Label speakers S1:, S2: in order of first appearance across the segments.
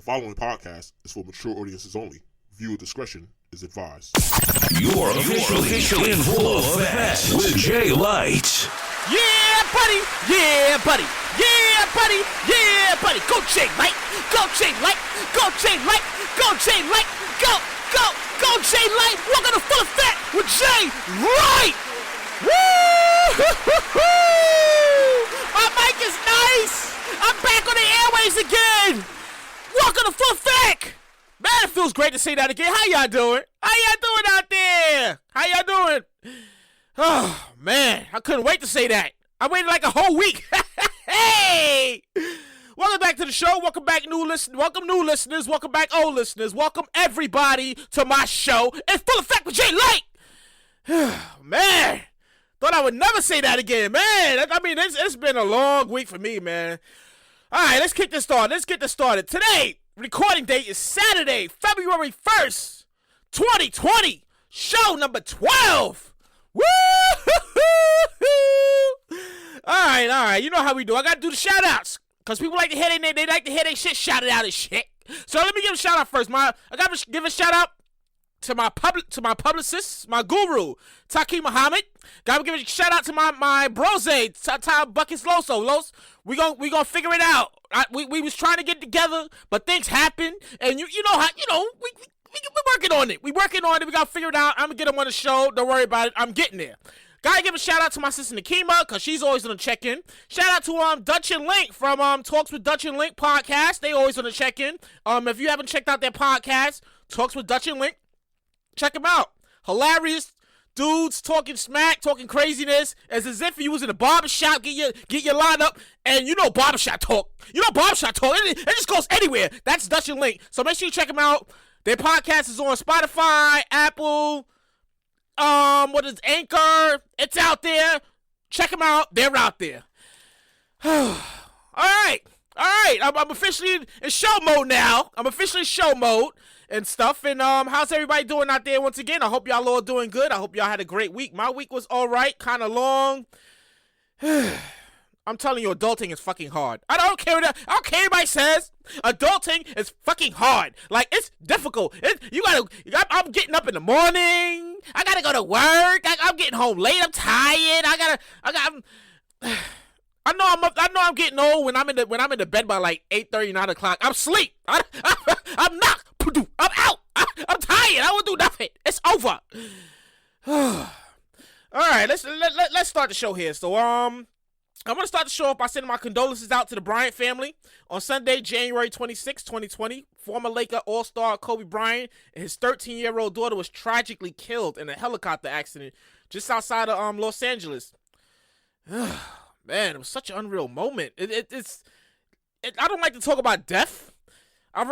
S1: The following podcast is for mature audiences only. Viewer discretion is advised.
S2: You're officially in full effect with Jay Light.
S3: Yeah, buddy. Yeah, buddy. Yeah, buddy. Yeah, buddy. Go Jay Light. Go Jay Light. Go Jay Light. Go Jay Light. Go Jay Light. Welcome to Full Effect with Jay Light. Woo! My mic is nice. I'm back on the airways again. Welcome to Full Effect. Man, it feels great to say that again. How y'all doing? How y'all doing out there? How y'all doing? Oh, man, I couldn't wait to say that. I waited like a whole week. Hey! Welcome back to the show. Welcome back, new listeners. Welcome, new listeners. Welcome back, old listeners. Welcome, everybody, to my show. It's Full Effect with Jay Light. Man, thought I would never say that again. Man, I mean, it's been a long week for me, man. All right, let's kick this started. Let's get this started. Today, recording date is Saturday, February 1st, 2020. Show number 12. Woo! All right. You know how we do. I got to do the shout-outs. Because people like to hear they like to hear their shit shouted out and shit. So let me give a shout-out first. I got to give a shout-out to my publicist, my guru, Taki Muhammad. Got to give a shout-out to my brose, Tata Buckets Los. We gonna figure it out. We was trying to get together, but things happen. And you know how, we're working on it. We got to figure it out. I'm going to get him on the show. Don't worry about it. I'm getting there. Gotta give a shout out to my sister Nakima, because she's always on the check-in. Shout out to Dutch and Link from Talks with Dutch and Link podcast. They always on the check-in. If you haven't checked out their podcast, Talks with Dutch and Link, check them out. Hilarious dudes talking smack, talking craziness, as if you was in a barbershop, get your line up, and barbershop talk. It just goes anywhere. That's Dutch and Link. So make sure you check them out. Their podcast is on Spotify, Apple, Anchor. It's out there. Check them out. They're out there. All right. I'm officially in show mode now. And stuff. And how's everybody doing out there once again? I hope y'all all doing good. I hope y'all had a great week. My week was all right, kind of long. I'm telling you, adulting is fucking hard. I don't care what anybody says. Adulting is fucking hard. Like, it's difficult. I'm getting up in the morning. I gotta go to work. I'm getting home late. I'm tired. I know I'm getting old when I'm in the bed by like 8:30, 9 o'clock. I'm asleep. I'm not. I'm out. I'm tired. I won't do nothing. It's over. All right, let's start the show here. So I'm going to start the show off by sending my condolences out to the Bryant family. On Sunday, January 26, 2020, former Laker All-Star Kobe Bryant and his 13-year-old daughter was tragically killed in a helicopter accident just outside of Los Angeles. Man, it was such an unreal moment. I don't like to talk about death. I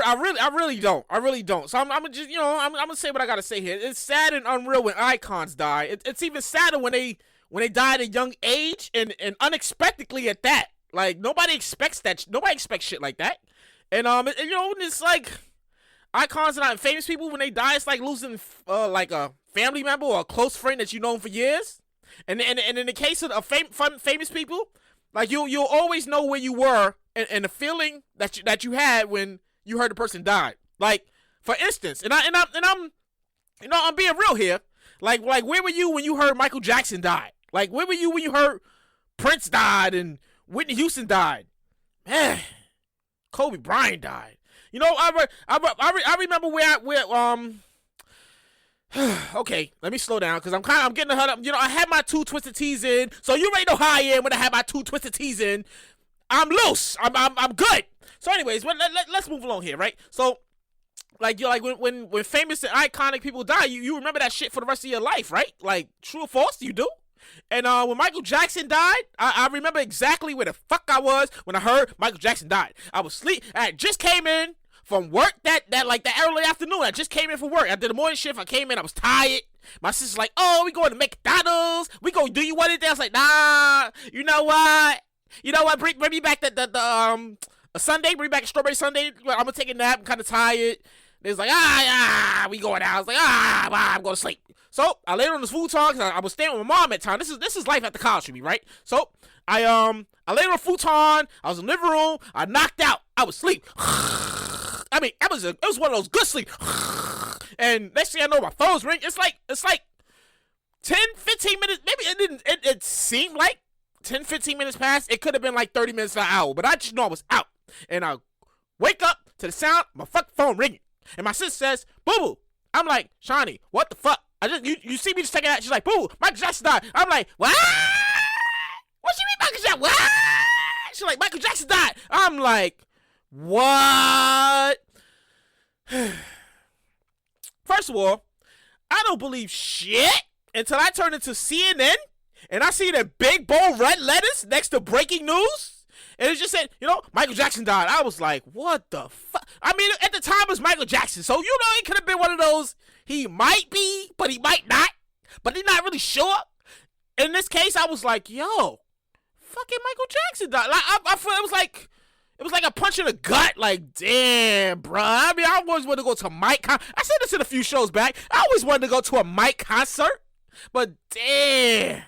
S3: really don't. So I'm gonna say what I gotta say here. It's sad and unreal when icons die. It's even sadder when they die at a young age and unexpectedly at that. Like, nobody expects that. Nobody expects shit like that. And it's like icons and famous people, when they die, it's like losing like a family member or a close friend that you've known for years. And in the case of famous people, like you'll always know where you were and the feeling that you had when you heard the person died. Like, for instance, I'm being real here. Like where were you when you heard Michael Jackson died? Like, where were you when you heard Prince died and Whitney Houston died? Man, Kobe Bryant died. I remember where okay, let me slow down because I'm getting hurt up. I had my 2 twisted tees in, so you already know how I am when I have my 2 twisted tees in. I'm loose. I'm good. So, anyways, let's move along here, right? So, when famous and iconic people die, you remember that shit for the rest of your life, right? Like, true or false, you do? And when Michael Jackson died, I remember exactly where the fuck I was when I heard Michael Jackson died. I was asleep. I just came in from work that early afternoon. I just came in from work. I did a morning shift. I came in. I was tired. My sister's like, "Oh, we going to McDonald's. We going to do you one of the day." I was like, "Nah. You know what? Bring me back a Sunday. Bring back a strawberry Sunday. I'm gonna take a nap. I'm kind of tired." They was like, we going out. I was like, I'm going to sleep. So I laid on this futon because I was staying with my mom at the time. This is life at the college for me, right? So I laid on a futon. I was in the living room. I knocked out. I was asleep. I mean, it was one of those good sleep. And next thing I know, my phone's ringing. It's like 10, 15 minutes. Maybe it seemed like 10, 15 minutes past. It could have been like 30 minutes to an hour, but I just know I was out. And I wake up to the sound, my fucking phone ringing. And my sister says, boo-boo. I'm like, Shawnee, what the fuck? You see me just taking that? She's like, boo, Michael Jackson died. I'm like, what? What you mean Michael Jackson? What? She's like, Michael Jackson died. I'm like, what? First of all, I don't believe shit until I turn into CNN and I see the big bold red letters next to breaking news. And it just said, Michael Jackson died. I was like, what the fuck? I mean, at the time it was Michael Jackson. So, it could have been one of those, he might be, but he might not. But he's not really sure. In this case, I was like, yo, fucking Michael Jackson died. Like, I feel it was like a punch in the gut. Like, damn, bro. I mean, I always wanted to go to a Mike. I said this in a few shows back. I always wanted to go to a Mike concert. But damn,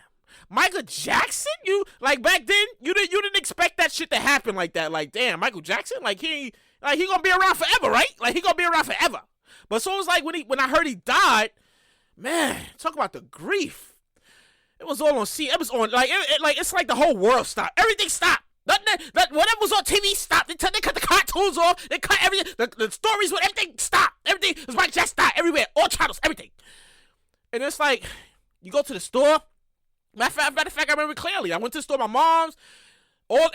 S3: Michael Jackson? You like back then? You didn't expect that shit to happen like that. Like, damn, Michael Jackson? Like he gonna be around forever, right? Like he gonna be around forever. But so it was like when I heard he died, man, talk about the grief. It was all on It was on it's like the whole world stopped. Everything stopped. Whatever was on TV stopped. They cut the cartoons off. They cut everything. The stories, everything stopped. Everything was Michael Jackson died everywhere. All channels, everything. And it's like you go to the store. Matter of fact, I remember clearly. I went to the store. My mom's.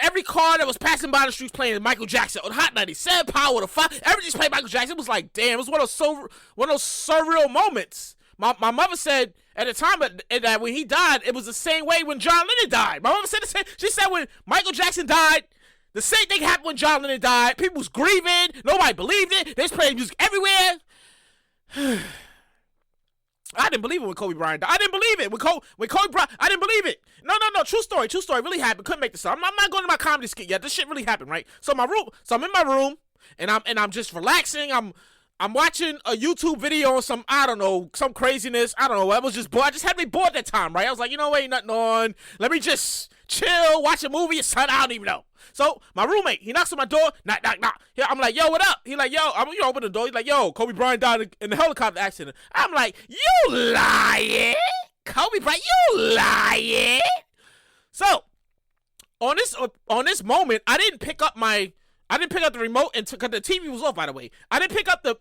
S3: Every car that was passing by the streets playing Michael Jackson on Hot 97, Power to 5. Everything's playing Michael Jackson. It was like, damn. It was one of those surreal moments. My mother said at the time that when he died, it was the same way when John Lennon died. My mother said the same. She said when Michael Jackson died, the same thing happened when John Lennon died. People was grieving. Nobody believed it. They was playing music everywhere. I didn't believe it when Kobe Bryant died. I didn't believe it. When Kobe Bryant, I didn't believe it. No. True story. Really happened. Couldn't make this up. I'm not going to my comedy skit yet. This shit really happened, right? So I'm in my room, and I'm just relaxing. I'm watching a YouTube video on some craziness. I don't know. I was just bored. I just had me bored that time, right? I was like, ain't nothing on. Let me just chill, watch a movie, or something. I don't even know. So my roommate, he knocks on my door. Knock. Yeah, I'm like, yo, what up? He like, yo, open the door. He's like, yo, Kobe Bryant died in the helicopter accident. I'm like, you lying? Kobe Bryant, you lying? So on this moment, I didn't pick up the remote because the TV was off, by the way. I didn't pick up the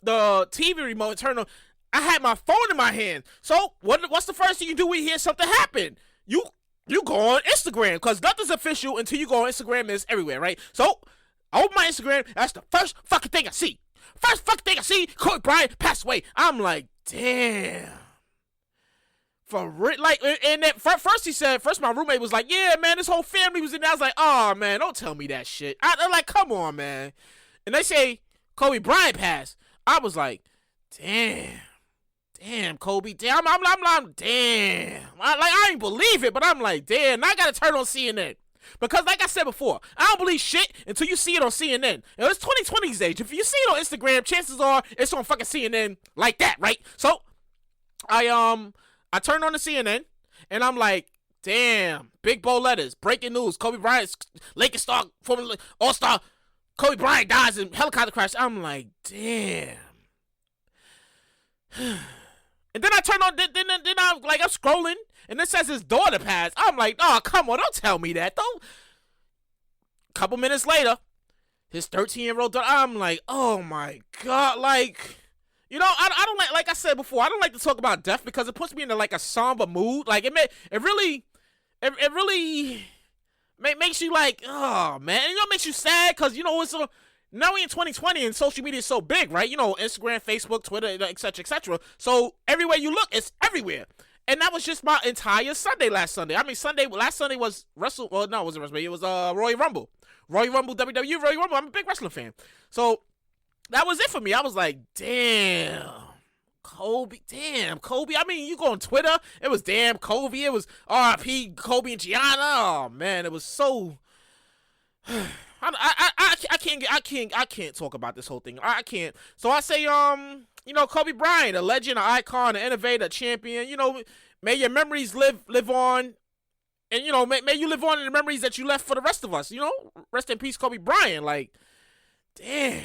S3: TV remote and turn on. I had my phone in my hand. So what's the first thing you do when you hear something happen? You go on Instagram, because nothing's official until you go on Instagram, and it's everywhere, right? So I open my Instagram. That's the first fucking thing I see. Kobe Bryant passed away. I'm like, damn. For real, like, and then first my roommate was like, yeah, man, this whole family was in there. I was like, oh, man, don't tell me that shit. I'm like, come on, man. And they say Kobe Bryant passed. I was like, damn, Kobe, damn. I'm damn. I ain't believe it, but I'm like, damn. Now I gotta turn on CNN. Because like I said before, I don't believe shit until you see it on CNN. And it's 2020 these days. If you see it on Instagram, chances are it's on fucking CNN like that, right? So I turned on the CNN, and I'm like, damn, big bold letters, breaking news, Kobe Bryant, Lakers star, former All-Star, Kobe Bryant dies in helicopter crash. I'm like, damn. And then I turn on, then I'm scrolling, and it says his daughter passed. I'm like, oh, come on, don't tell me that. Don't. Couple minutes later, his 13-year-old daughter, I'm like, oh my God, like, I don't like I said before, I don't like to talk about death because it puts me into like a somber mood. Like it really makes you like, oh man, makes you sad because it's now we're in 2020 and social media is so big, right? Instagram, Facebook, Twitter, etc. So everywhere you look, it's everywhere. And that was just my entire Sunday last Sunday. I mean, last Sunday was it wasn't WrestleMania. It was Royal Rumble, WWE Royal Rumble. I'm a big wrestling fan, so that was it for me. I was like, damn, Kobe. I mean, you go on Twitter, it was damn Kobe. It was R.I.P. Kobe and Gianna. Oh man, it was so. I can't talk about this whole thing. I can't. So I say, Kobe Bryant, a legend, an icon, an innovator, a champion. May your memories live on, and may you live on in the memories that you left for the rest of us. Rest in peace, Kobe Bryant. Like, damn.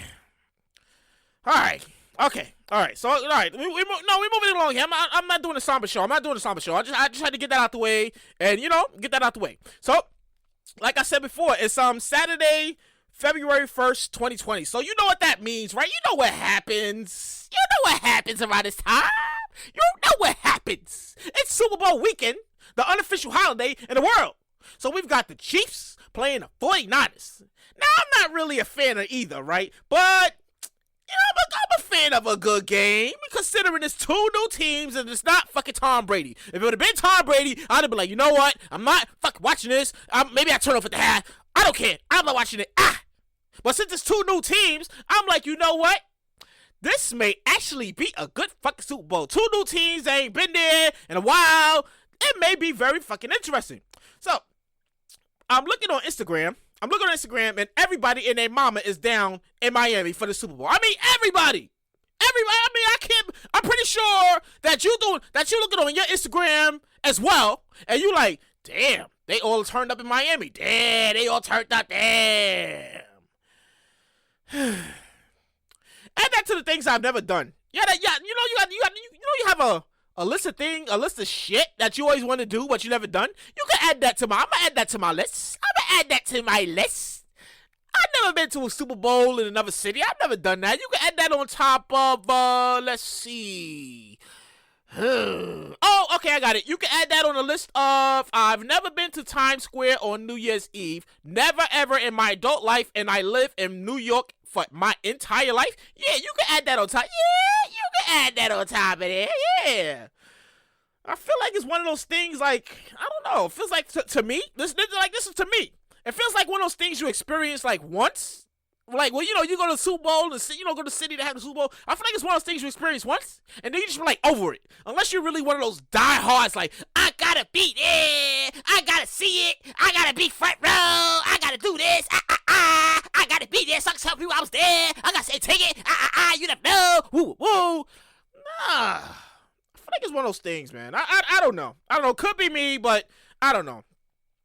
S3: All right. Okay. All right. So, all right. We're moving along here. I'm not doing a somber show. I'm not doing a somber show. I just had to get that out the way, and get that out the way. So, like I said before, it's Saturday, February 1st, 2020. So you know what that means, right? You know what happens. You know what happens around this time. You know what happens. It's Super Bowl weekend, the unofficial holiday in the world. So we've got the Chiefs playing the 49ers. Now, I'm not really a fan of either, right? But I'm a fan of a good game, considering it's two new teams and it's not fucking Tom Brady. If it would have been Tom Brady, I'd have been like, you know what? I'm not fucking watching this. Maybe I turn off at the half. I don't care. I'm not watching it. But since it's two new teams, I'm like, you know what? This may actually be a good fucking Super Bowl. Two new teams that ain't been there in a while. It may be very fucking interesting. So, I'm looking on Instagram, and everybody and their mama is down in Miami for the Super Bowl. I mean, everybody. I'm pretty sure that you looking on your Instagram as well, and you like, damn, they all turned up in Miami. Damn, they all turned up. Damn. Add that to the things I've never done. You have a list of shit that you always want to do but you never done. You can add that to I'm gonna add that to my list. I've never been to a Super Bowl in another city. I've never done that. You can add that on top of let's see. Oh, okay, I got it. You can add that on the list of I've never been to Times Square on New Year's Eve. Never ever in my adult life, and I live in New York for my entire life. Yeah, you can add that on top. Yeah, you can add that on top of there. Yeah. I feel like it's one of those things, like, I don't know. It feels like to me, this is to me. It feels like one of those things you experience like once. Like, well, you go to the Super Bowl, go to the city to have the Super Bowl. I feel like it's one of those things you experience once, and then you just be like over it. Unless you're really one of those diehards, like, I gotta be there, I gotta see it, I gotta be front row, I gotta do this, I gotta be there, so I can tell people I was there, I gotta say take it, you never know, woo, woo. Nah, I feel like it's one of those things, man. I don't know. Could be me, but I don't know.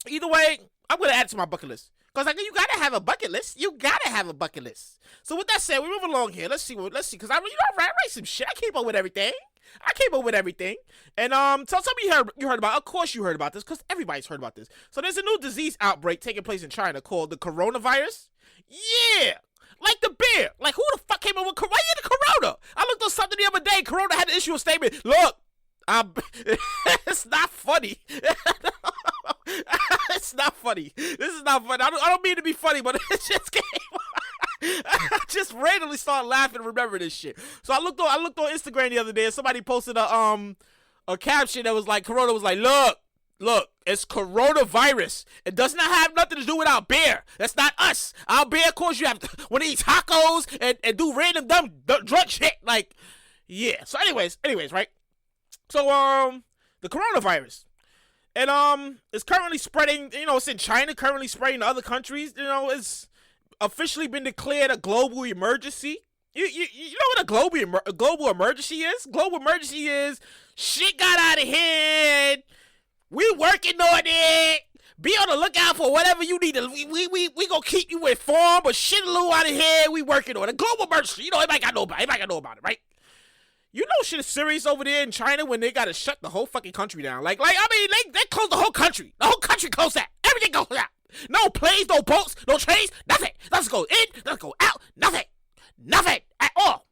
S3: Either way, I'm gonna add it to my bucket list. Because you gotta have a bucket list. So with that said, we move along here. Let's see. Because I write some shit. I keep up with everything. And so some of you heard about. Of course, you heard about this because everybody's heard about this. So there's a new disease outbreak taking place in China called the Carona Virus. Yeah, like the beer. Like, who the fuck came up with Corona? Why the Corona? I looked on something the other day. Corona had to issue a statement. Look, it's not funny. It's not funny. This is not funny. I don't mean to be funny, but it just came. I just randomly started laughing and remember this shit. So I looked on Instagram the other day and somebody posted a caption that was like, Corona was like, look, it's coronavirus. It does not have nothing to do with our beer. That's not us. Our beer, of course, you have to want to eat tacos and do random dumb drug shit. Like, yeah. So anyways, right? So the coronavirus. And it's currently spreading, it's in China, currently spreading to other countries. It's officially been declared a global emergency. You know what a global emergency is? Global emergency is shit got out of hand. We working on it. Be on the lookout for whatever you need to. We gonna keep you informed, but shit a little out of hand. We working on it. A global emergency. Everybody got to know about it, right? You know shit is serious over there in China when they gotta shut the whole fucking country down. They closed the whole country. The whole country closed out. Everything goes out. No planes, no boats, no trains, nothing. Nothing go in, nothing go out, nothing. Nothing at all.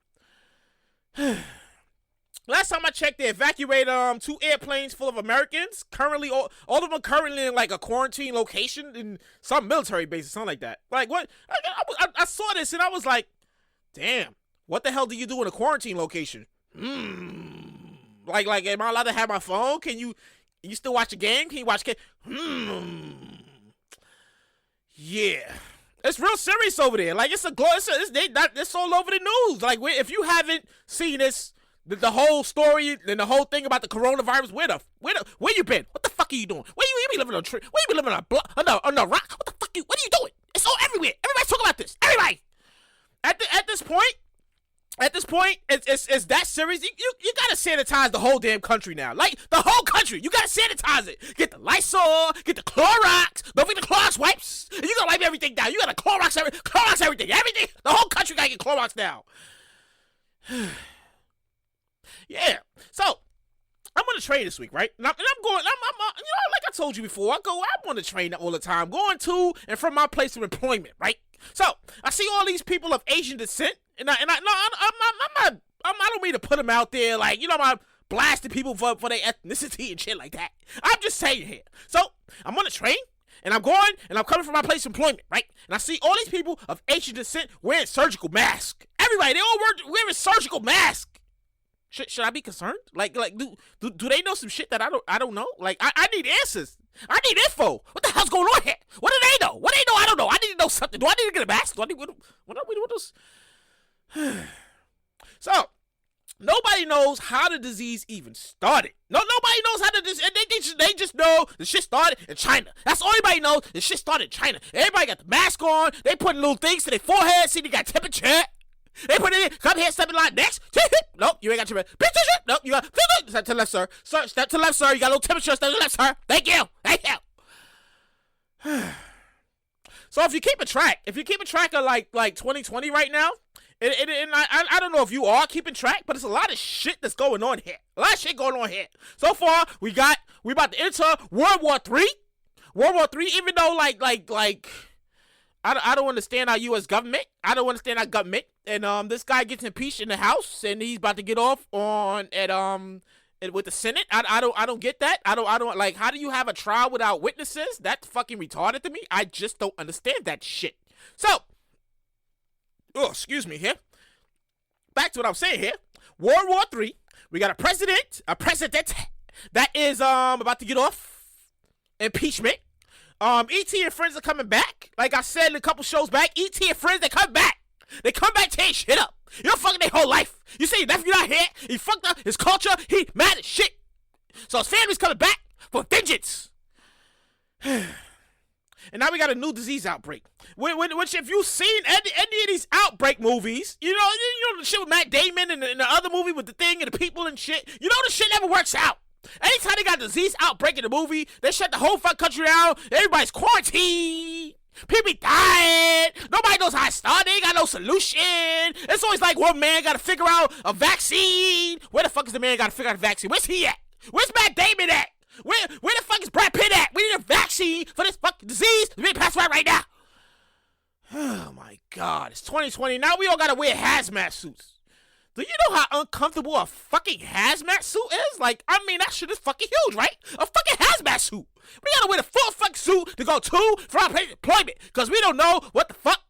S3: Last time I checked, they evacuated 2 airplanes full of Americans. Currently, all of them are currently in like a quarantine location in some military base or something like that. Like, what? I saw this and I was like, damn, what the hell do you do in a quarantine location? Like, am I allowed to have my phone? Can you still watch a game? Can you watch Yeah. It's real serious over there. Like, it's all over the news. Like, if you haven't seen this, the whole story and the whole thing about the coronavirus, where you been? What the fuck are you doing? Where you be living on a tree? Where you be living on a rock? What the fuck what are you doing? It's all everywhere. Everybody's talking about this. Everybody. At this point, it's that serious. You gotta sanitize the whole damn country now. Like, the whole country. You gotta sanitize it. Get the Lysol, get the Clorox. Don't forget the Clorox wipes. And you gotta wipe everything down. You gotta Clorox everything. Everything. The whole country gotta get Clorox now. Yeah. So I'm on the train this week, right? And I'm going. Like I told you before, I'm on the train all the time, going to and from my place of employment, right? So I see all these people of Asian descent, and I'm not. I don't mean to put them out there, like, I'm blasting people for their ethnicity and shit like that. I'm just saying here. So I'm on the train, and I'm going, and I'm coming from my place of employment, right? And I see all these people of Asian descent wearing surgical masks. Everybody, they all wearing surgical masks. Should I be concerned? Like, do they know some shit that I don't know? Like, I need answers. I need info. What the hell's going on here? What do they know? What do they know? I don't know. I need to know something. Do I need to get a mask? What are we doing this? So, nobody knows how the disease even started. Nobody knows how the disease. They just know the shit started in China. That's all anybody knows. The shit started in China. Everybody got the mask on. They putting little things to their forehead. See, they got temperature. They put it in. Come here, step in line. Next. Nope, you ain't got your. Nope, you got. Step to the left, sir. Sir, step to the left, sir. You got a little temperature. Step to the left, sir. Thank you. So if you keep a track of like 2020 right now, and I don't know if you are keeping track, but it's a lot of shit that's going on here. A lot of shit going on here. So far, we about to enter World War III. World War III, even though I don't understand our U.S. government. I don't understand our government. And this guy gets impeached in the House, and he's about to get off with the Senate. I don't get that. I don't like. How do you have a trial without witnesses? That's fucking retarded to me. I just don't understand that shit. So, excuse me here. Back to what I'm saying here. World War III. We got a president that is about to get off impeachment. E.T. and friends are coming back. Like I said in a couple shows back, E.T. and friends, they come back. They come back, tear shit up. You don't fucking their whole life. You see, your nephew not here. He fucked up his culture. He mad as shit. So his family's coming back for vengeance. And now we got a new disease outbreak. Which if you've seen any of these outbreak movies, you know the shit with Matt Damon and the other movie with the thing and the people and shit, you know the shit never works out. Anytime they got a disease outbreak in the movie, they shut the whole fucking country down. Everybody's quarantined. People dying. Nobody knows how it started. They ain't got no solution. It's always like one man got to figure out a vaccine. Where the fuck is the man got to figure out a vaccine? Where's he at? Where's Matt Damon at? Where the fuck is Brad Pitt at? We need a vaccine for this fucking disease. It's being passed right now. Oh my God. It's 2020. Now we all got to wear hazmat suits. Do you know how uncomfortable a fucking hazmat suit is? Like, I mean, that shit is fucking huge, right? A fucking hazmat suit. We gotta wear the full fucking suit to go to for our employment, because we don't know what the fuck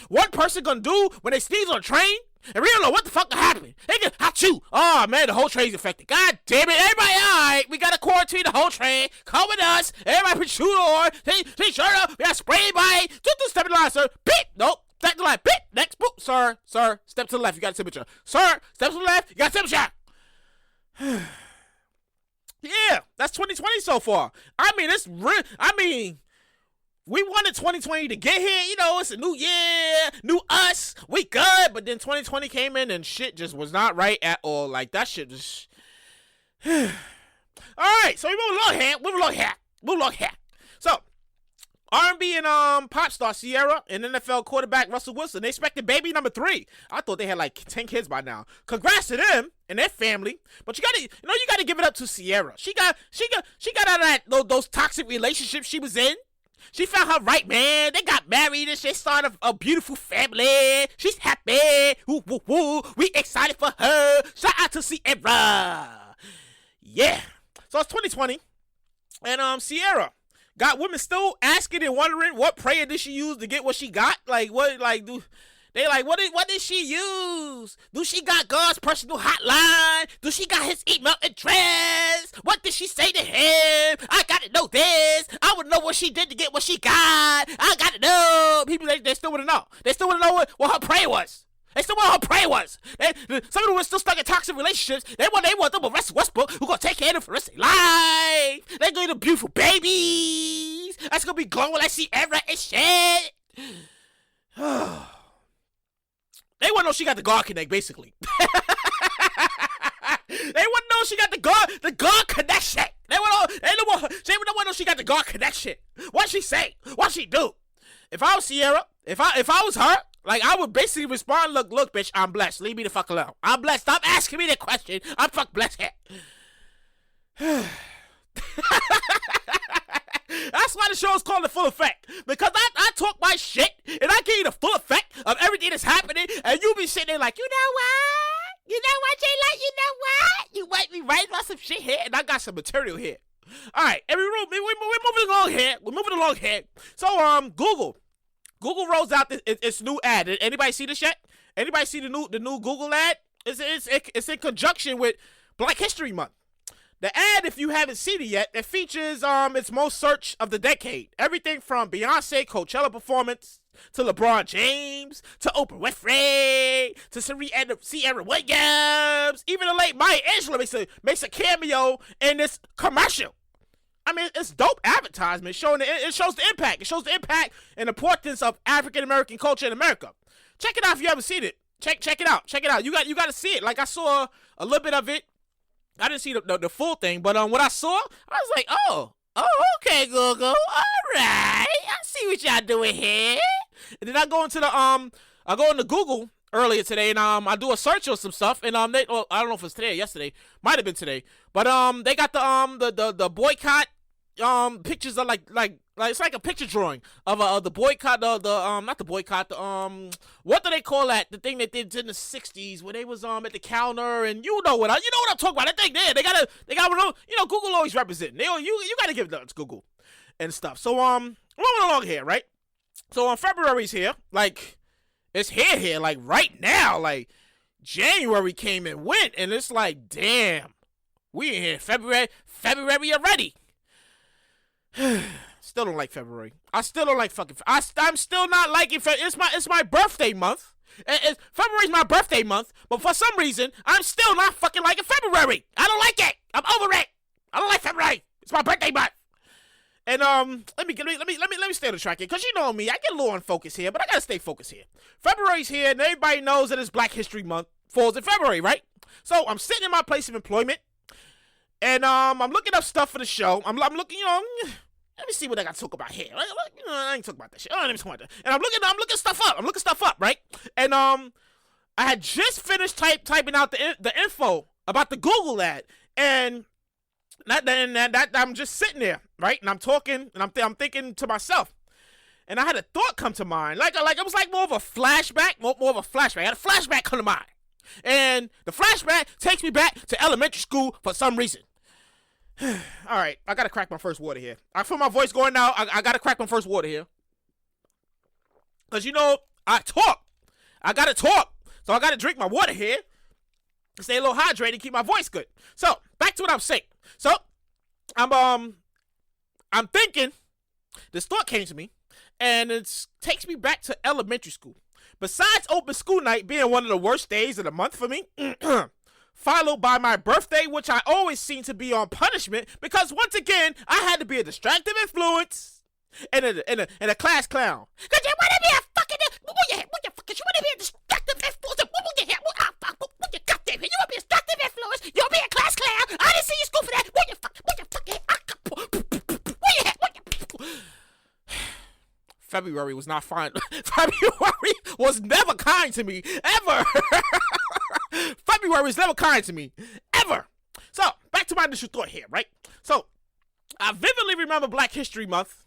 S3: one person gonna do when they sneeze on a train, and we don't know what the fuck will happen. They can achoo. Oh, man, the whole train's infected. God damn it. Everybody, all right. We gotta quarantine the whole train. Come with us. Everybody put your shoe on. Take shirt up. We got spray by. Step in the line, sir. Beep. Nope. Step to the left. Beep. Next. Boop. Sir. Step to the left. You got a temperature. Sir. Step to the left. You got a temperature. Yeah. That's 2020 so far. I mean, it's real. I mean, we wanted 2020 to get here. You know, it's a new year. New us. We good. But then 2020 came in and shit just was not right at all. Like, that shit just... All right. So we move along here. So, R&B and pop star Ciara and NFL quarterback Russell Wilson, they expected baby number 3. I thought they had like 10 kids by now. Congrats to them and their family. But you gotta give it up to Ciara. She got out of those toxic relationships she was in. She found her right man. They got married and she started a beautiful family. She's happy. Woo, woo, woo. We excited for her. Shout out to Ciara. Yeah. So it's 2020, and Ciara got women still asking and wondering what prayer did she use to get what she got? Like, what, like, what did she use? Do she got God's personal hotline? Do she got his email address? What did she say to him? I gotta know this. I would know what she did to get what she got. I gotta know. People, they still wanna know. They still wanna know what her prayer was. They still want her prayer was. Some of them were still stuck in toxic relationships. They want them with Russell Westbrook, who gonna take care of them for the rest of their life. They gonna be beautiful babies. That's gonna be glowing like Ciara and shit. They wanna know she got the God connect, basically. They wanna know she got the God connection. They wanna know she got the God connection. What she say? What she do? If I was Ciara, if I was her, Like, I would basically respond, look, bitch, I'm blessed. Leave me the fuck alone. I'm blessed. Stop asking me that question. I'm fuck blessed here. That's why the show is called The Full Effect. Because I talk my shit, and I give you the full effect of everything that's happening, and you be sitting there like, you know what? You know what, J-Light? You know what? You might be right about some shit here, and I got some material here. All right, and we're moving along here. We're moving along here. So, Google rolls out its new ad. Did anybody see this yet? Anybody see the new Google ad? It's in conjunction with Black History Month. The ad, if you haven't seen it yet, it features its most search of the decade. Everything from Beyonce Coachella performance to LeBron James to Oprah Winfrey to Sierra Williams. Even the late Maya Angelou makes a cameo in this commercial. I mean, it's dope advertisement showing it shows the impact. It shows the impact and importance of African American culture in America. Check it out if you haven't seen it. Check it out. Check it out. You got to see it. Like, I saw a little bit of it. I didn't see the full thing, but what I saw, I was like, oh, okay, Google, all right, I see what y'all doing here. And then I go into Google earlier today, and I do a search on some stuff, and I don't know if it's today or yesterday, might have been today, but they got the boycott pictures of like it's like a picture drawing of the boycott, not the boycott, what do they call that? The thing that they did in the 60s when they was at the counter, and you know what I'm talking about. That thing there, they got Google always representing. You gotta give it to Google and stuff. So moving along here, right? So February's here, like it's here, like right now, like January came and went, and it's like, damn, we in here February already. Still don't like February. I still don't like fucking. I'm still not liking February. It's my birthday month. February's my birthday month, but for some reason I'm still not fucking liking February. I don't like it. I'm over it. I don't like February. It's my birthday month. And let me stay on the track here, cause you know me. I get a little unfocused here, but I gotta stay focused here. February's here, and everybody knows that it's Black History Month. Falls in February, right? So I'm sitting in my place of employment, and I'm looking up stuff for the show. I'm looking, let me see what I got to talk about here. I ain't talking about that shit. Let me talk about that. And I'm looking stuff up. I'm looking stuff up, right? And I had just finished typing out the info about the Google ad, and that I'm just sitting there, right? And I'm talking, and I'm thinking to myself, and I had a thought come to mind, like it was like more of a flashback, more of a flashback. I had a flashback come to mind, and the flashback takes me back to elementary school for some reason. All right, I gotta crack my first water here. I feel my voice going now. I gotta crack my first water here, cause I talk. I gotta talk, so I gotta drink my water here to stay a little hydrated, keep my voice good. So back to what I'm saying. So I'm thinking. This thought came to me, and it takes me back to elementary school. Besides open school night being one of the worst days of the month for me. Followed by my birthday, which I always seem to be on punishment because once again I had to be a distractive influence and a class clown. Cause you wanna be a fucking you wanna be a distractive influence. You goddamn you wanna be a distractive influence. You wanna be a class clown. I didn't see you school for that. February was not fine. February was never kind to me ever. February is never kind to me, ever. So, back to my initial thought here, right? So, I vividly remember Black History Month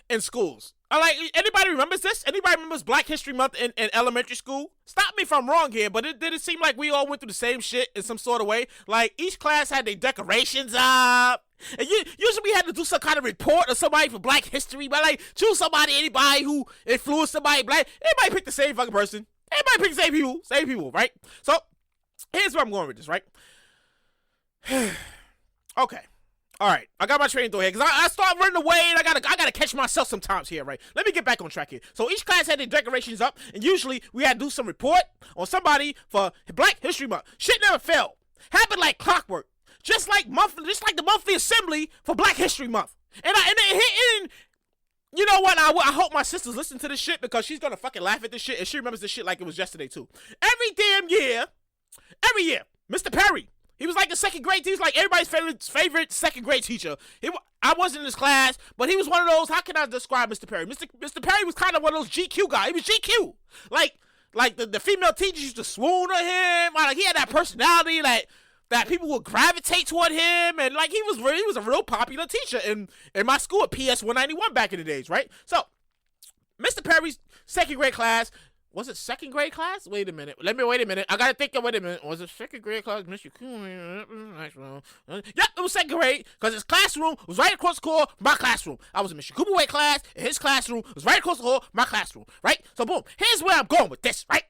S3: in schools. Anybody remembers this? Anybody remembers Black History Month in elementary school? Stop me if I'm wrong here, but did it seem like we all went through the same shit in some sort of way? Like, each class had their decorations up. And usually we had to do some kind of report or somebody for Black History, but like, choose anybody who influenced somebody black. Everybody picked the same fucking person. Everybody picked the same people, right? So, here's where I'm going with this, right? Okay. All right. I got my train through here because I start running away and I gotta catch myself sometimes here, right? Let me get back on track here. So each class had their decorations up, and usually we had to do some report on somebody for Black History Month. Shit never failed. Happened like clockwork. Just like the monthly assembly for Black History Month. And you know what? I hope my sister's listening to this shit because she's gonna fucking laugh at this shit, and she remembers this shit like it was yesterday too. Every year, Mr. Perry, he was like a second grade. He was like everybody's favorite second grade teacher. I wasn't in his class, but he was one of those. How can I describe Mr. Perry? Mr. Perry was kind of one of those GQ guys. He was GQ. Like like the female teachers used to swoon on him. Like he had that personality that people would gravitate toward him, and like he was a real popular teacher in my school at PS 191 back in the days, right? So Mr. Perry's second grade class. Was it second grade class? Wait a minute. Wait a minute. I gotta think. Wait a minute. Was it second grade class? Mr. Yep, it was second grade because his classroom was right across the hall from my classroom. I was in Mr. Cooper Wade class, and his classroom was right across the hall from my classroom, right? So boom. Here's where I'm going with this, right?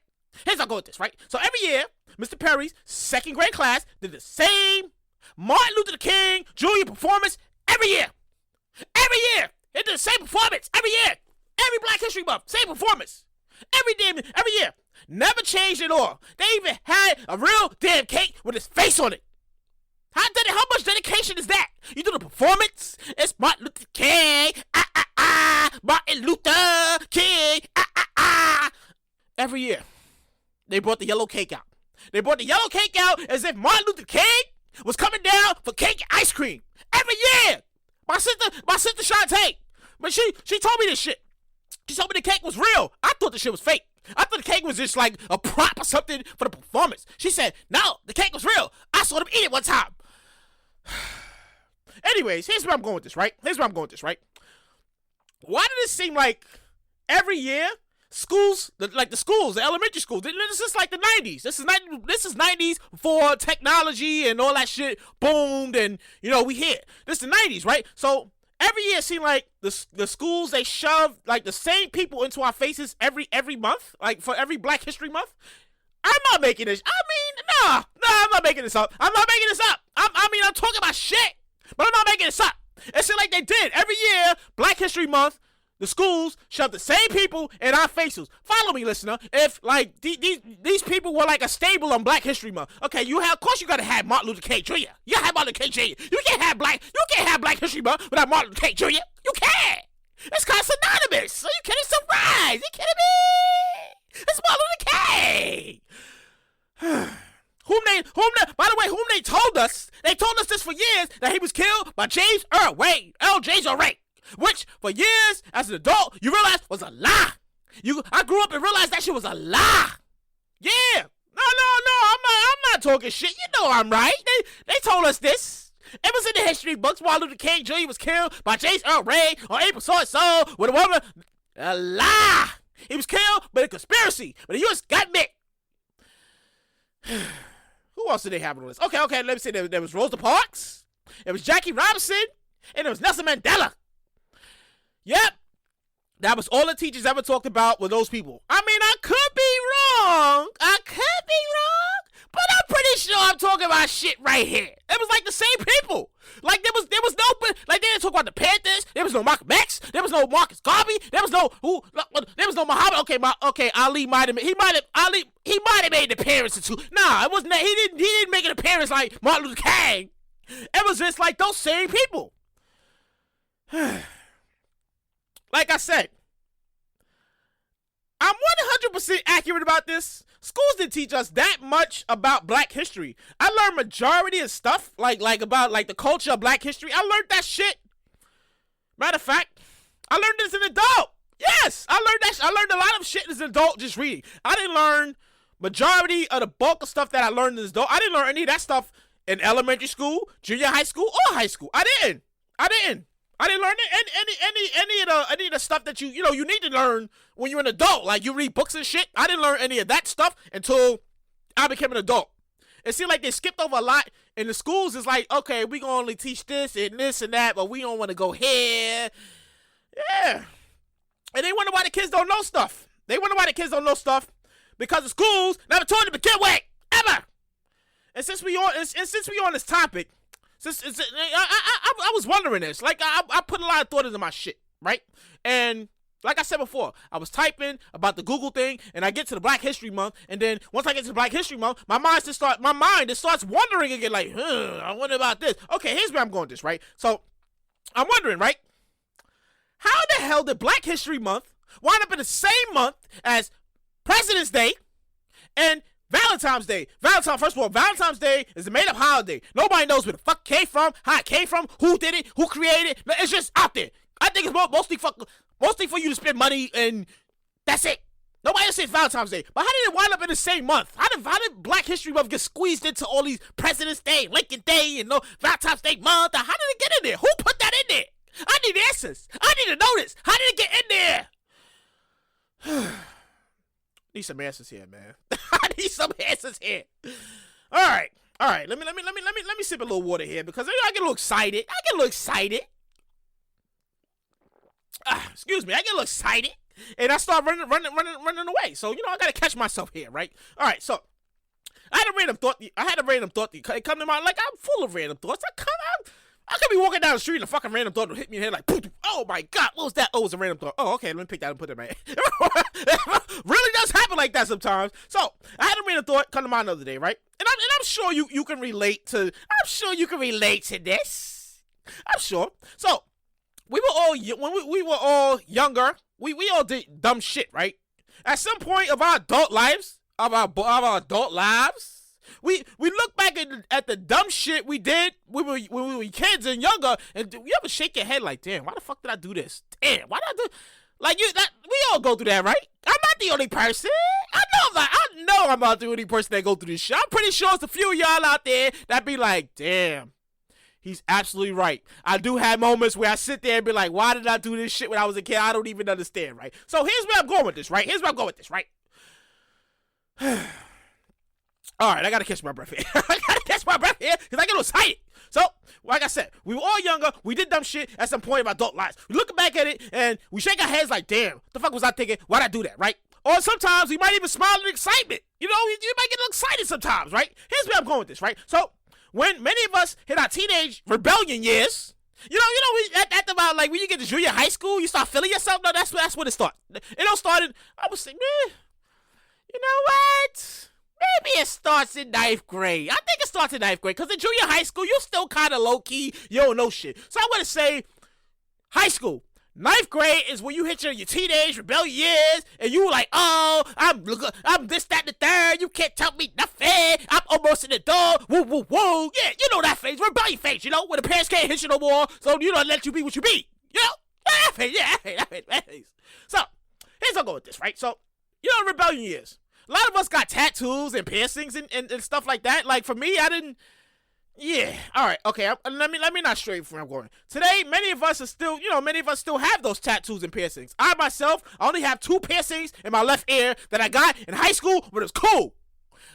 S3: So every year, Mr. Perry's second grade class did the same Martin Luther King Jr. performance every year. Every year. They did the same performance every year. Every Black History Month, same performance. Every year. Never changed at all. They even had a real damn cake with his face on it. How much dedication is that? You do the performance, it's Martin Luther King, Martin Luther King, Every year, they brought the yellow cake out. They brought the yellow cake out as if Martin Luther King was coming down for cake and ice cream. Every year. My sister Shantae, but she told me this shit. She told me the cake was real. I thought the shit was fake. I thought the cake was just like a prop or something for the performance. She said, no, the cake was real. I saw them eat it one time. Anyways, here's where I'm going with this, right? Why did it seem like every year schools, the elementary schools, this is like the 90s. This is 90s before technology and all that shit boomed and, we hit. This is the 90s, right? So every year it seemed like the schools, they shove like the same people into our faces every month, like for every Black History Month. I'm not making this. I'm not making this up. I'm talking about shit, but I'm not making this up. It seemed like they did every year, Black History Month. The schools shove the same people in our faces. Follow me, listener. If like these people were like a stable on Black History Month, okay, of course you gotta have Martin Luther King Jr. You gotta have Martin Luther King Jr. You can't have Black History Month without Martin Luther King Jr. You can't. It's kind of synonymous. Are you kidding? It's a rise. You kidding me? It's Martin Luther King. Whom they told us this for years that he was killed by James Earl Ray. Which, for years, as an adult, you realize was a lie. I grew up and realized that shit was a lie. Yeah. No, I'm not talking shit. You know I'm right. They told us this. It was in the history books. Martin Luther King Jr. was killed by James Earl Ray on April so with a woman. A lie. He was killed by a conspiracy, by the U.S. government. Who else did they have on this? Okay, let me see. There was Rosa Parks. There was Jackie Robinson. And there was Nelson Mandela. Yep. That was all the teachers ever talked about with those people. I could be wrong. But I'm pretty sure I'm talking about shit right here. It was like the same people. Like there was no, like they didn't talk about the Panthers. There was no Malcolm X. There was no Marcus Garvey. There was no Muhammad. Okay, Ali might have made an appearance or two. Nah, it wasn't that. He didn't make an appearance like Martin Luther King. It was just like those same people. Like I said, I'm 100% accurate about this. Schools didn't teach us that much about Black history. I learned majority of stuff, like about like the culture of Black history. I learned that shit. Matter of fact, I learned this as an adult. Yes, I learned that. I learned a lot of shit as an adult just reading. I didn't learn majority of the bulk of stuff that I learned as an adult. I didn't learn any of that stuff in elementary school, junior high school, or high school. I didn't learn any of the stuff that you need to learn when you're an adult. Like you read books and shit. I didn't learn any of that stuff until I became an adult. It seemed like they skipped over a lot in the schools. It's like, okay, we gonna only teach this and that, but we don't want to go here. Yeah. And they wonder why the kids don't know stuff. Because the schools never taught them to begin with, ever. And since we on this topic, I was wondering this. Like, I put a lot of thought into my shit, right? And like I said before, I was typing about the Google thing, and I get to the Black History Month, and then once I get to the Black History Month, my mind just starts wondering again, like, I wonder about this. Okay, here's where I'm going with this, right? So, I'm wondering, right? How the hell did Black History Month wind up in the same month as President's Day and Valentine's Day? First of all, Valentine's Day is a made-up holiday. Nobody knows where the fuck it came from, how it came from, who did it, who created it. It's just out there. I think it's mostly for you to spend money, and that's it. Nobody else said Valentine's Day. But how did it wind up in the same month? How did Black History Month get squeezed into all these President's Day, Lincoln Day, and no Valentine's Day month? How did it get in there? Who put that in there? I need answers. I need to know this. How did it get in there? Need some answers here, man. I need some answers here. All right. Let me sip a little water here because I get a little excited. Excuse me. I get a little excited. And I start running away. So, I got to catch myself here, right? All right, so I had a random thought. It come to mind. Like, I'm full of random thoughts. I could be walking down the street and a fucking random thought will hit me in the head like, oh my God, what was that? Oh, it was a random thought. Oh, okay, let me pick that and put it in my head. Really does happen like that sometimes. So, I had a random thought come to mind the other day, right? And I'm sure you can relate to this. I'm sure. So, when we were all younger, we all did dumb shit, right? At some point of our adult lives, we look back at the dumb shit we did when we were kids and younger, and you ever shake your head like, damn, why the fuck did I do this? Damn, why did I do? Like we all go through that, right? I'm not the only person. I know I'm not the only person that go through this shit. I'm pretty sure it's a few of y'all out there that be like, damn. He's absolutely right. I do have moments where I sit there and be like, why did I do this shit when I was a kid? I don't even understand, right? So here's where I'm going with this, right? All right, I got to catch my breath here. Because I get a little excited. So, like I said, we were all younger. We did dumb shit at some point of our adult lives. We look back at it and we shake our heads like, damn, what the fuck was I thinking? Why'd I do that, right? Or sometimes we might even smile in excitement. You might get excited sometimes, right? Here's where I'm going with this, right? So, when many of us hit our teenage rebellion years, we at about like when you get to junior high school, you start feeling yourself. No, that's when it started. It all started. I was saying, you know what? Maybe it starts in 9th grade. I think it starts in 9th grade because in junior high school, you're still kind of low key. You don't know shit. So I'm gonna say high school. 9th grade is when you hit your teenage rebellion years, and you like, oh, I'm this, that, and the third. You can't tell me nothing. I'm almost in the door. Woo, woo, woo. Yeah, you know that phase, rebellion phase. Where the parents can't hit you no more, so let you be what you be. That phase. Yeah, that phase. So here's how I go with this, right? So rebellion years. A lot of us got tattoos and piercings and stuff like that. Like for me, I didn't. Yeah. All right. Okay. Let me not stray from where I'm going. Today, many of us still have those tattoos and piercings. I myself, only have 2 piercings in my left ear that I got in high school, but it was cool.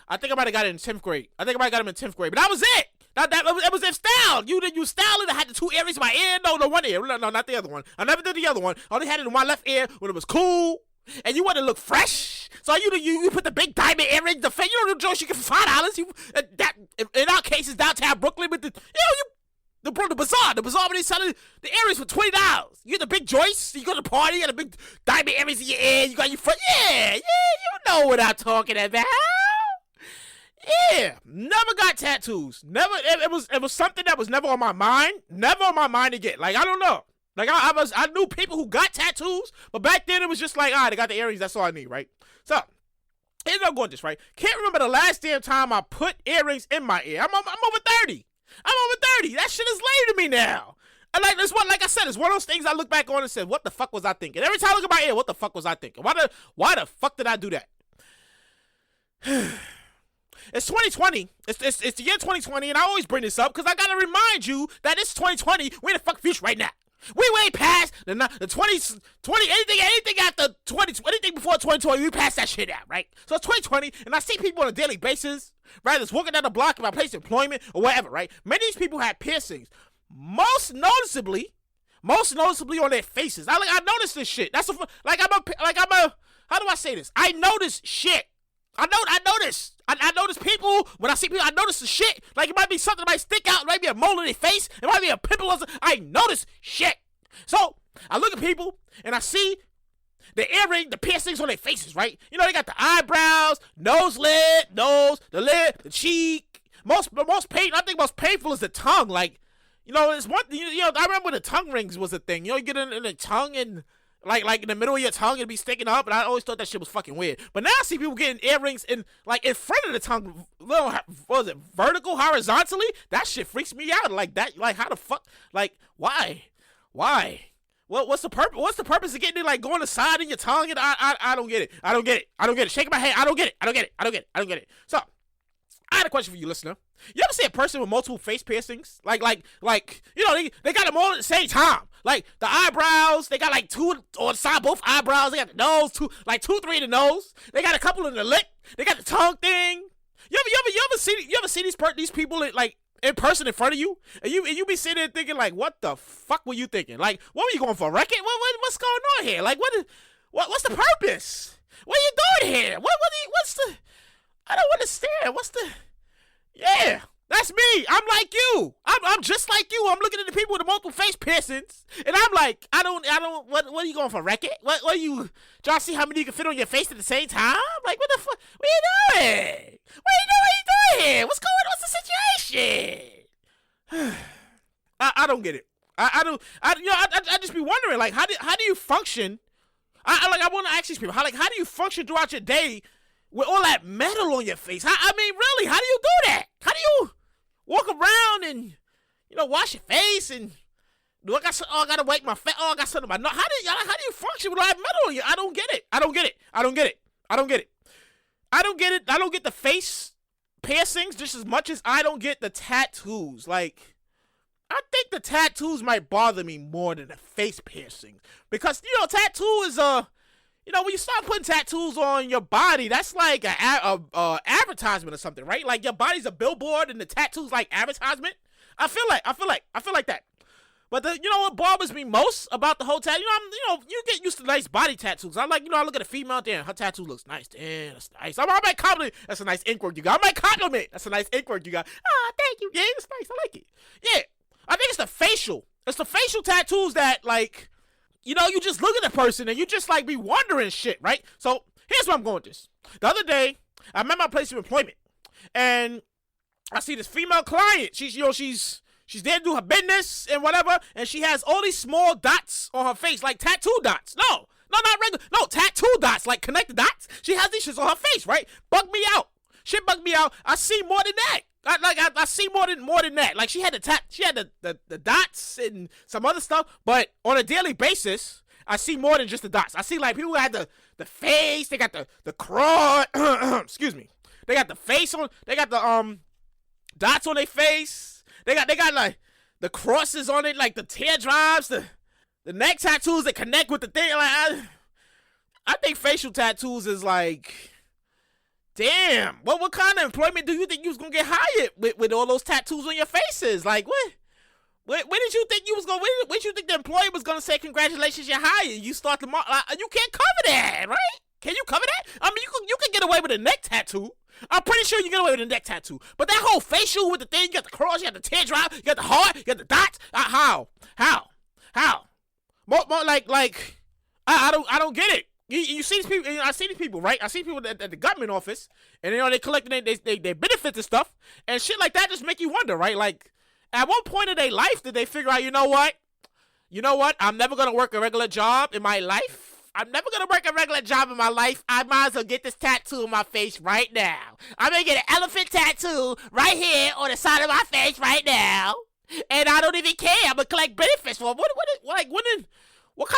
S3: I think I might have got it in 10th grade. But that was it. It was in style. You style it. I had the 2 earrings in my ear. No, one ear. No, not the other one. I never did the other one. I only had it in my left ear when it was cool. And you want to look fresh, so you put the big diamond earrings, the joints you get for $5. That in our case is downtown Brooklyn with the bazaar when they selling the earrings for $20. You get the big joints, you go to the party, you got the big diamond earrings in your ear, you got your front. Yeah, you know what I'm talking about. Yeah, never got tattoos. Never. It was something that was never on my mind. Never on my mind to get. Like I don't know. Like I knew people who got tattoos, but back then it was just like, they got the earrings, that's all I need, right? So, here's how I'm going with this, right? Can't remember the last damn time I put earrings in my ear. I'm over 30. That shit is lame to me now. And like I said, it's one of those things I look back on and said, what the fuck was I thinking? Every time I look at my ear, what the fuck was I thinking? Why the fuck did I do that? It's 2020. It's the year 2020, and I always bring this up because I gotta remind you that it's 2020. We're in the fuck future right now. We way past the 20, anything after 20, anything before 2020, we passed that shit out, right? So it's 2020, and I see people on a daily basis, right? It's walking down the block in my place of employment or whatever, right? Many of these people have piercings, most noticeably on their faces. I noticed this shit. How do I say this? I notice shit. I notice people, when I see people, I notice the shit. Like, it might be something that might stick out. It might be a mole in their face. It might be a pimple or something. I notice shit. So, I look at people, and I see the earring, the piercings on their faces, right? They got the eyebrows, the lip, the cheek. I think most painful is the tongue. Like, it's one, I remember when the tongue rings was a thing. You get in the tongue and... Like in the middle of your tongue, it'd be sticking up, and I always thought that shit was fucking weird. But now I see people getting earrings in front of the tongue, what was it, vertical, horizontally? That shit freaks me out. Like that, like how the fuck, like why? What What's the purpose? What's the purpose of getting it like going aside in your tongue? And I don't get it. I don't get it. I don't get it. Shaking my head. I don't get it. I don't get it. I don't get it. I don't get it. So I had a question for you, listener. You ever see a person with multiple face piercings? Like, you know, they got them all at the same time. Like, the eyebrows, they got like 2 on the side, both eyebrows. They got the nose, 3 in the nose. They got a couple in the lip. They got the tongue thing. You ever see these people like in person in front of you? And you be sitting there thinking like, what the fuck were you thinking? Like, what were you going for a record? What's going on here? Like, what's the purpose? What are you doing here? What's the... I don't understand. Yeah, that's me. I'm like you. I'm just like you. I'm looking at the people with the multiple face piercings, and I'm like, I don't. What are you going for, record? What are you trying to see how many you can fit on your face at the same time? Like, what the fuck? What are you doing? What are you doing here? What's going on? What's the situation? I don't get it. I just be wondering, like, how do you function? I want to ask these people, how do you function throughout your day with all that metal on your face? I mean, really, how do you do that? How do you walk around and, you know, wash your face and I gotta wipe my face. I got something in my nose. How do you function with all that metal on you? I don't get it. I don't get the face piercings just as much as I don't get the tattoos. Like, I think the tattoos might bother me more than the face piercings because, you know, tattoo is you know, when you start putting tattoos on your body, that's like a advertisement or something, right? Like, your body's a billboard and the tattoo's like advertisement. I feel like that. But you know what bothers me most about the whole tattoo? You get used to nice body tattoos. I look at a female, damn, her tattoo looks nice. Damn, that's nice. I might compliment. That's a nice ink work you got. I might compliment. That's a nice ink work you got. Ah, thank you. Yeah, it's nice. I like it. Yeah, I think it's the facial. It's the facial tattoos that, like, you know, you just look at the person and you just like be wondering shit, right? So here's where I'm going with this. The other day, I'm at my place of employment, and I see this female client. She's there to do her business and whatever, and she has all these small dots on her face, like tattoo dots. No, not regular. No, tattoo dots, like connected dots. She has these shits on her face, right? Bug me out. Shit bug me out. I see more than that. I see more than that. Like, she had the dots and some other stuff, but on a daily basis, I see more than just the dots. I see, like, people had the face, they got the cross, excuse me. They got the face on, they got the dots on their face. They got like the crosses on it, like the teardrops, the neck tattoos that connect with the thing. Like, I think facial tattoos is like, damn, what kind of employment do you think you was gonna get hired with all those tattoos on your faces? Like, where did you think you was gonna? Where did you think the employer was gonna say congratulations, you're hired? You start tomorrow. You can't cover that, right? Can you cover that? I mean, you can get away with a neck tattoo. I'm pretty sure you get away with a neck tattoo. But that whole facial with the thing, you got the cross, you got the teardrop, you got the heart, you got the dots. How? More like I don't get it. You see these people. I see these people, right? I see people at the government office, and you know they collecting they benefits and stuff, and shit like that just make you wonder, right? Like, at one point in their life, did they figure out, you know what? I'm never gonna work a regular job in my life. I'm never gonna work a regular job in my life. I might as well get this tattoo on my face right now. I'm gonna get an elephant tattoo right here on the side of my face right now, and I don't even care. I'm gonna collect benefits for what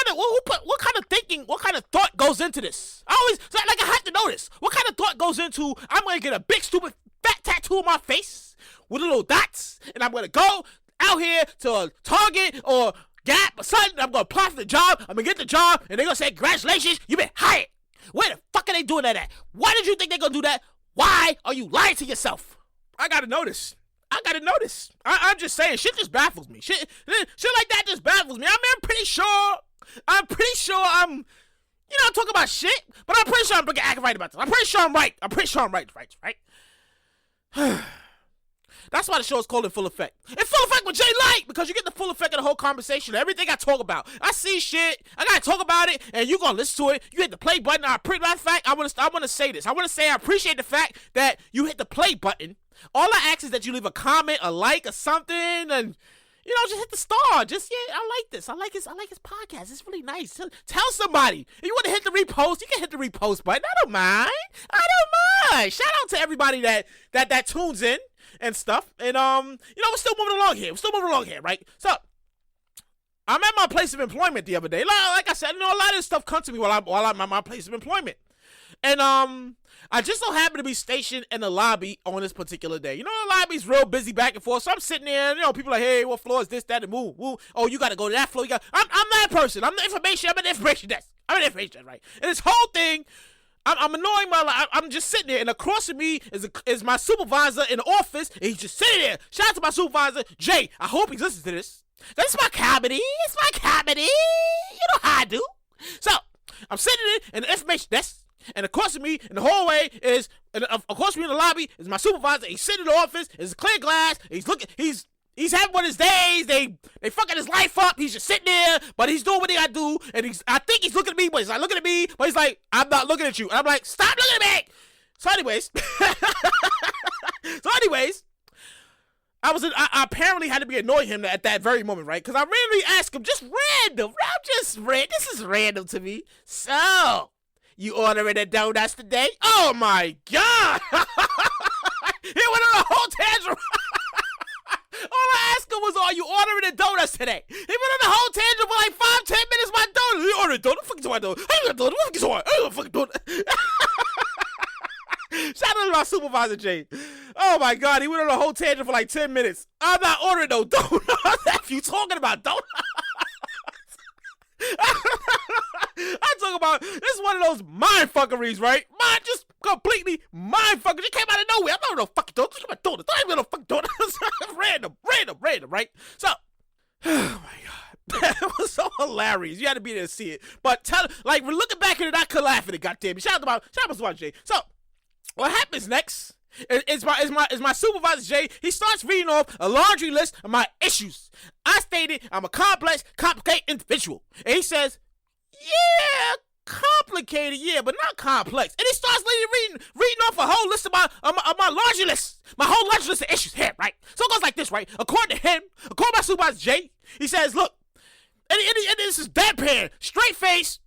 S3: kind of thinking, what kind of thought goes into this? I have to know this. What kind of thought goes into, I'm gonna get a big stupid fat tattoo on my face with little dots, and I'm gonna go out here to a Target or Gap or something. I'm gonna apply for the job. I'm gonna get the job, and they're gonna say, congratulations, you've been hired. Where the fuck are they doing that at? Why did you think they're gonna do that? Why are you lying to yourself? I gotta know this. I'm just saying, shit just baffles me. Shit like that just baffles me. I mean, I'm pretty sure I'm talking about shit, but I'm pretty sure I'm acting right about this. I'm pretty sure I'm right. Right? That's why the show is called In Full Effect. In Full Effect with Jay Light, because you get the full effect of the whole conversation, everything I talk about. I see shit, I gotta talk about it, and you gonna listen to it. You hit the play button. Matter of fact, I wanna say this. I wanna say I appreciate the fact that you hit the play button. All I ask is that you leave a comment, a like, or something, and just hit the star. I like this. I like his podcast. It's really nice. Tell somebody. If you want to hit the repost, you can hit the repost button. I don't mind. Shout out to everybody that tunes in and stuff. And we're still moving along here. Right? So I'm at my place of employment the other day. Like I said, a lot of this stuff comes to me while I'm at my place of employment. And I just so happen to be stationed in the lobby on this particular day. The lobby's real busy back and forth. So I'm sitting there, people are like, hey, what floor is this, that, and move. Oh, you got to go to that floor. I'm that person. I'm the information. I'm at the information desk. I'm at the information desk, right? And this whole thing, I'm annoying my life. I'm just sitting there, and across from me is my supervisor in the office, and he's just sitting there. Shout out to my supervisor, Jay. I hope he listens to this. That's my comedy. It's my comedy. You know how I do. So I'm sitting in the information desk, and across from me in the hallway across from me in the lobby is my supervisor. He's sitting in the office. It's clear glass. He's having one of his days. They fucking his life up. He's just sitting there, but he's doing what he gotta do. And I think he's looking at me, but he's not looking at me. But he's like, I'm not looking at you. And I'm like, stop looking at me. So anyways, I apparently had to be annoying him at that very moment, right? Because I randomly asked him, just random. This is random to me. So, you ordering the donuts today? Oh my God! He went on a whole tantrum. All I asked him was, are you ordering the donuts today? He went on a whole tangent for like 5-10 minutes. My donut. You ordering donuts? Fucking donut. I ain't got donut. I ain't fucking donut. Shout out to my supervisor, Jay. Oh my God, he went on a whole tangent for like 10 minutes. I'm not ordering no donuts. If you talking about donuts. I talk about, this is one of those mind fuckeries, right? Just completely mind fuckers. It came out of nowhere. I'm not no fucking donuts. I'm not donuts. I ain't got no fucking donuts. random, right? So, oh my God. It was so hilarious. You had to be there to see it. But we're looking back at it, I could laugh at it, goddamn. Shout out to my Jay. So, what happens next is my supervisor, Jay. He starts reading off a laundry list of my issues. I stated I'm a complex, complicated individual. And he says, yeah, complicated, yeah, but not complex. And he starts reading off a whole list of my laundry list. My whole laundry list of issues here, right? So it goes like this, right? According to my supervisor, Jay, he says, look, and this is deadpan, straight face.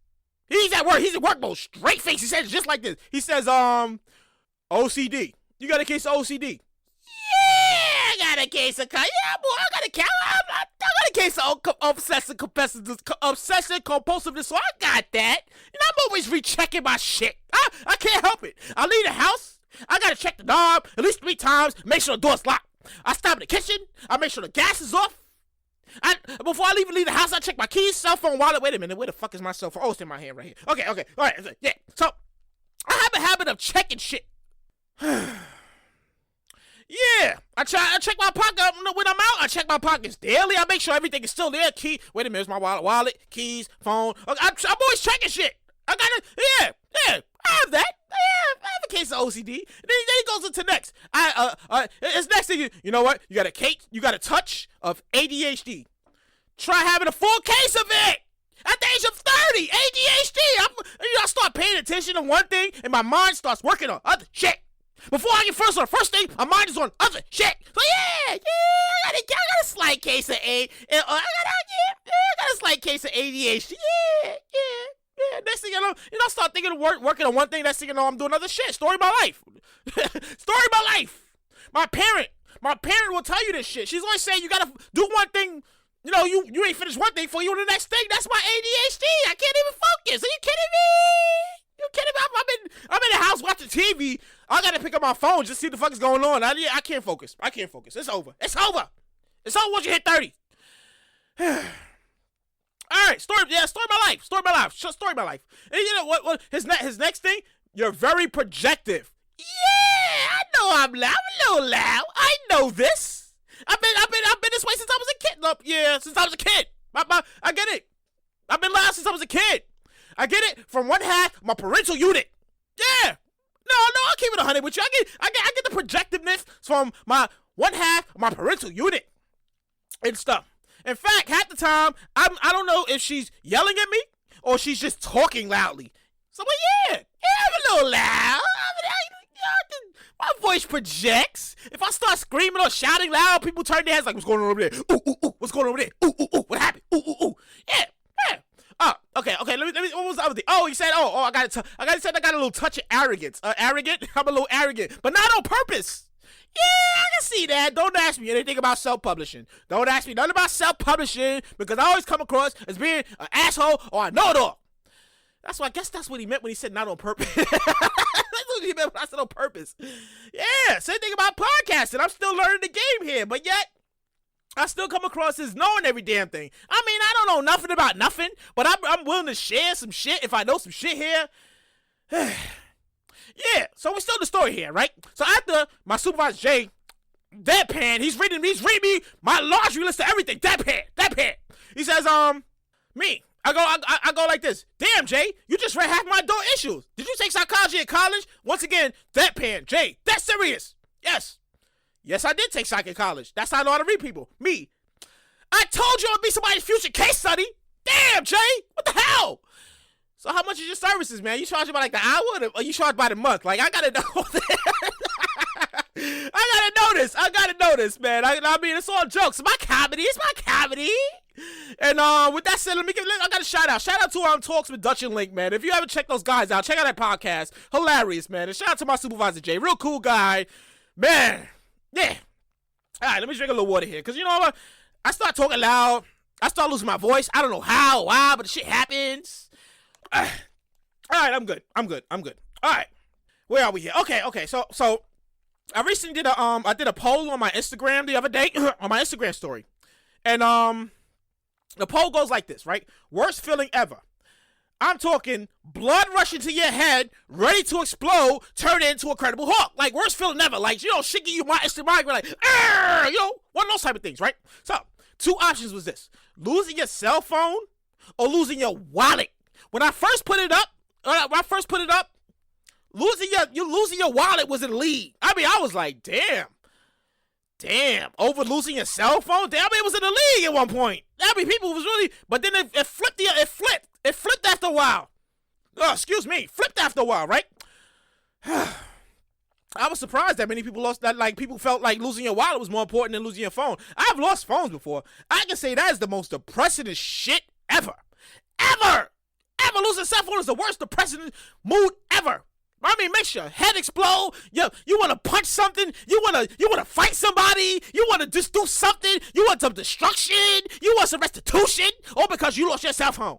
S3: He's at work mode, straight face. He says just like this. He says, OCD. You got a case of OCD? Yeah, I got a case of, yeah, boy, I got a case of obsessive compulsiveness, so I got that. I'm always rechecking my shit. I can't help it. I leave the house, I gotta check the knob at least 3 times, make sure the door's locked. I stop in the kitchen, I make sure the gas is off. Before I leave the house, I check my keys, cell phone, wallet. Wait a minute, where the fuck is my cell phone? Oh, it's in my hand right here. Okay, all right, yeah. So, I have a habit of checking shit. Yeah, I check my pocket when I'm out. I check my pockets daily. I make sure everything is still there. Wait a minute, it's my wallet, keys, phone. I'm always checking shit. I got it. Yeah, I have that. Yeah, I have a case of OCD. Then he goes into next. It's next thing. You know what? You got a touch of ADHD. Try having a full case of it. At the age of 30, ADHD. I start paying attention to one thing, and my mind starts working on other shit. Before I get first on the first thing, my mind is on other shit. So yeah, I got a slight case of I got a slight case of ADHD. Yeah. Next thing you know, I start thinking of working on one thing. Next thing you know, I'm doing other shit. Story of my life. My parent will tell you this shit. She's always saying you gotta do one thing. You ain't finished one thing before you do the next thing. That's my ADHD. I can't even focus. Are you kidding me? I'm in the house watching TV. I gotta pick up my phone just to see what the fuck is going on. I can't focus. It's over. It's over once you hit 30. All right, story of my life. And you know what? His next thing, you're very projective. Yeah, I know I'm loud. I'm a little loud. I know this. I've been this way since I was a kid. Look, yeah, since I was a kid. I get it. I've been loud since I was a kid. I get it from one half of my parental unit. Yeah. No, I'll keep it 100 with you. I get the projectiveness from my one half of my parental unit and stuff. In fact, half the time, I don't know if she's yelling at me or she's just talking loudly. So, yeah, I'm a little loud. My voice projects. If I start screaming or shouting loud, people turn their heads like, what's going on over there? Ooh, what's going on over there? Ooh, what happened? Ooh. Yeah. Okay. Let me. What was the other thing? Oh, he said. Oh, I got a little touch of arrogance. Arrogant. I'm a little arrogant, but not on purpose. Yeah, I can see see that, don't ask me anything about self-publishing. Don't ask me nothing about self-publishing because I always come across as being an asshole or I know it all. I guess that's what he meant when he said not on purpose. That's what he meant when I said on purpose. Yeah, same thing about podcasting. I'm still learning the game here, but yet I still come across as knowing every damn thing. I mean, I don't know nothing about nothing, but I'm willing to share some shit if I know some shit here. Yeah, so we're still in the story here, right? So after my supervisor Jay, deadpan, he's reading me my laundry list of everything. Deadpan. He says, me. I go like this. Damn, Jay, you just read half my adult issues. Did you take psychology in college? Once again, deadpan. Jay, that's serious. Yes, I did take psych in college. That's how I know how to read people. Me. I told you I'd be somebody's future case study. Damn, Jay, what the hell? So how much is your services, man? You charge by like the hour or you charge by the month? Like, I gotta know I gotta know this, man. I mean, it's all jokes. It's my comedy. And with that said, I got a shout out. Shout out to Talks with Dutch and Link, man. If you haven't checked those guys out, check out that podcast. Hilarious, man. And shout out to my supervisor Jay. Real cool guy. Man. Yeah. Alright, let me drink a little water here. Cause you know what? I start talking loud. I start losing my voice. I don't know how, why, but the shit happens. Alright, I'm good. Alright. Where are we here? Okay. So I recently did a poll on my Instagram the other day on my Instagram story. And the poll goes like this, right? Worst feeling ever. I'm talking blood rushing to your head, ready to explode, turn into a Incredible Hulk. Like, worst feeling ever. Like, you know, shit give you my instant migraine, like, you know, one of those type of things, right? So, two options was this. Losing your cell phone or losing your wallet. When I first put it up, losing your wallet was in the league. I mean, I was like, damn, over losing your cell phone? Damn, it was in the league at one point. I mean, people was really, but then it flipped after a while. Flipped after a while, right? I was surprised that many people lost that, like, people felt like losing your wallet was more important than losing your phone. I've lost phones before. I can say that is the most depressing shit ever. Losing a cell phone is the worst depressing mood ever. I mean, makes your head explode. You want to punch something. You want to fight somebody. You want to just do something. You want some destruction. You want some restitution. All because you lost your cell phone.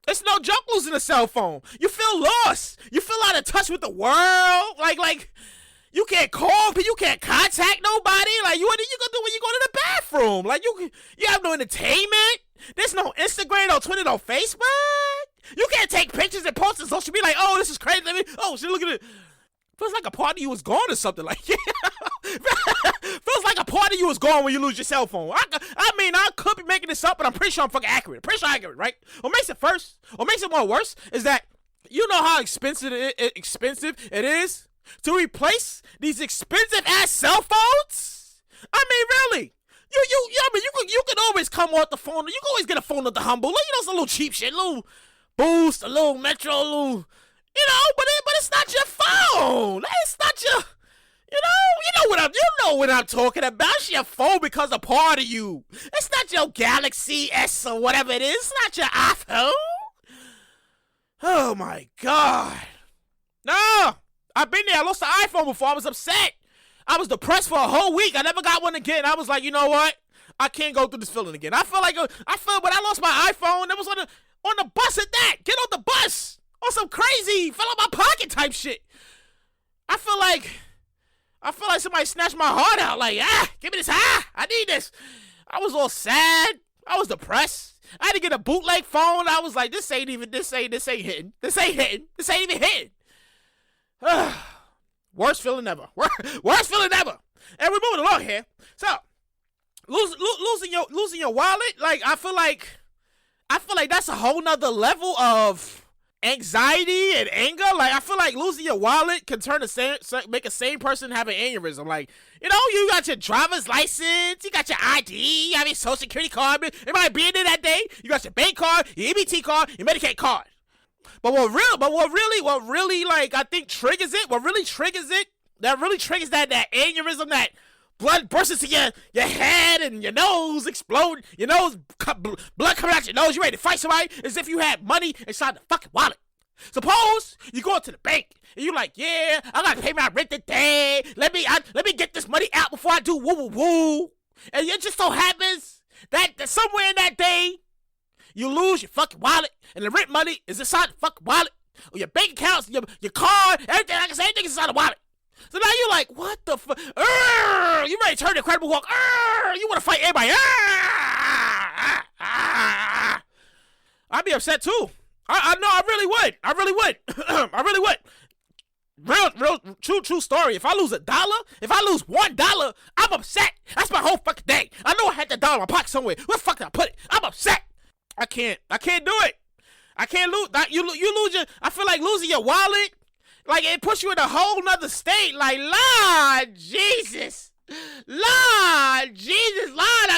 S3: It's no joke losing a cell phone. You feel lost. You feel out of touch with the world. Like you can't call people. You can't contact nobody. Like, what are you gonna do when you go to the bathroom? Like, you have no entertainment. There's no Instagram, no Twitter, no Facebook. You can't take pictures and post on social media like, oh, this is crazy. Oh, shit, look at it. Feels like a part of you is gone or something. Like, yeah. Feels like a part of you is gone when you lose your cell phone. I mean, I could be making this up, but I'm pretty sure I'm fucking accurate. Right? What makes it more worse is that you know how expensive it is to replace these expensive ass cell phones? I mean, really? You can always come off the phone. You can always get a phone at the Humble. You know, it's a little cheap shit, a little Boost, a little Metro, a little, you know, but it's not your phone. It's not your, you know what I'm talking about. It's your phone because a part of you. It's not your Galaxy S or whatever it is. It's not your iPhone. Oh my God. No, I've been there. I lost the iPhone before. I was upset. I was depressed for a whole week. I never got one again. I was like, you know what? I can't go through this feeling again. I feel when I lost my iPhone, it was on the bus at that. Get on the bus. On some crazy, fell out my pocket type shit. I feel like somebody snatched my heart out. Like, give me this high. I need this. I was all sad. I was depressed. I had to get a bootleg phone. I was like, this ain't hitting. This ain't even hitting. Worst feeling ever. Worst feeling ever. And we're moving along here. So, losing your wallet, like, I feel like that's a whole nother level of anxiety and anger. Like, I feel like losing your wallet can make a sane person have an aneurysm. Like, you know, you got your driver's license, you got your ID, you have your social security card, it might be in there that day, you got your bank card, your EBT card, your Medicaid card. But what really, like, I think triggers it, that aneurysm, that blood bursts into your head and your nose explode, your nose, blood coming out your nose, you ready to fight somebody as if you had money inside the fucking wallet. Suppose you go to the bank and you like, yeah, I gotta pay my rent today. Let me let me get this money out before I do woo woo woo. And it just so happens that somewhere in that day, you lose your fucking wallet, and the rent money is inside the fucking wallet, or your bank accounts, your card, everything. Like I said, everything is inside the wallet. So now you're like, what the fuck? You ready to turn the Incredible Hulk? You want to fight everybody? I'd be upset too. I know, I really would. I really would. Real, true story. If I lose $1, if I lose $1, I'm upset. That's my whole fucking day. I know I had that dollar in my pocket somewhere. Where the fuck did I put it? I'm upset. I can't do it. I can't lose. You lose your. I feel like losing your wallet. Like, it puts you in a whole nother state. Like, Lord Jesus. Lord, I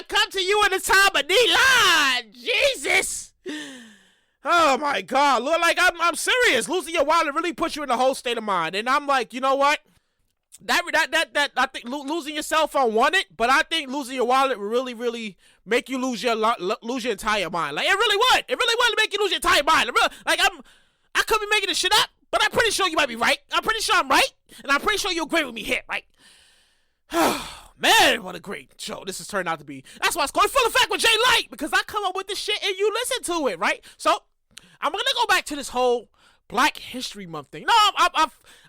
S3: come to you in a time of need. Lord, Jesus. Oh, my God. Lord, like, I'm serious. Losing your wallet really puts you in a whole state of mind. And I'm like, you know what? That I think losing your cell phone won it, but I think losing your wallet will really make you lose your entire mind. Like, it really would. It really would make you lose your entire mind. I could be making this shit up, but I'm pretty sure you might be right. I'm pretty sure I'm right, and I'm pretty sure you agree with me here, right? Man, what a great show this has turned out to be. That's why it's called Full Effect with Jay Light, because I come up with this shit and you listen to it, right? So, I'm going to go back to this whole Black History Month thing. No,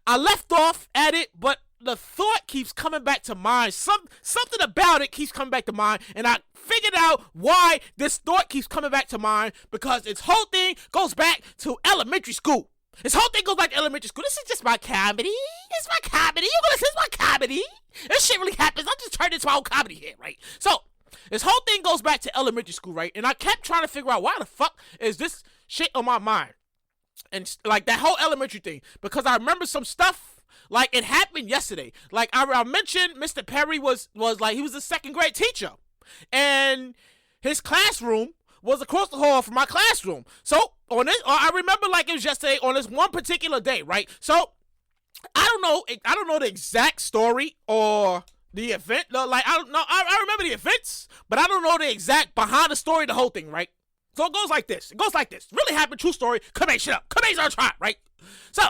S3: I left off at it, but the thought keeps coming back to mind. Something about it keeps coming back to mind, and I figured out why this thought keeps coming back to mind, because its whole thing goes back to elementary school. This whole thing goes back to elementary school. This is just my comedy. It's my comedy. You gonna listen to my comedy? This shit really happens. I just turned into my own comedy here, right? So, this whole thing goes back to elementary school, right? And I kept trying to figure out why the fuck is this shit on my mind. And, like, that whole elementary thing. Because I remember some stuff, like, it happened yesterday. Like, I mentioned Mr. Perry was like, he was a second grade teacher. And his classroom was across the hall from my classroom. So, I remember like it was yesterday on this one particular day, right? So, I don't know the exact story or the event. Like, I don't know. I remember the events, but I don't know the exact behind the story, the whole thing, right? So it goes like this. Really happened, true story. Come ain't shit up. Come ain't on try, right? So,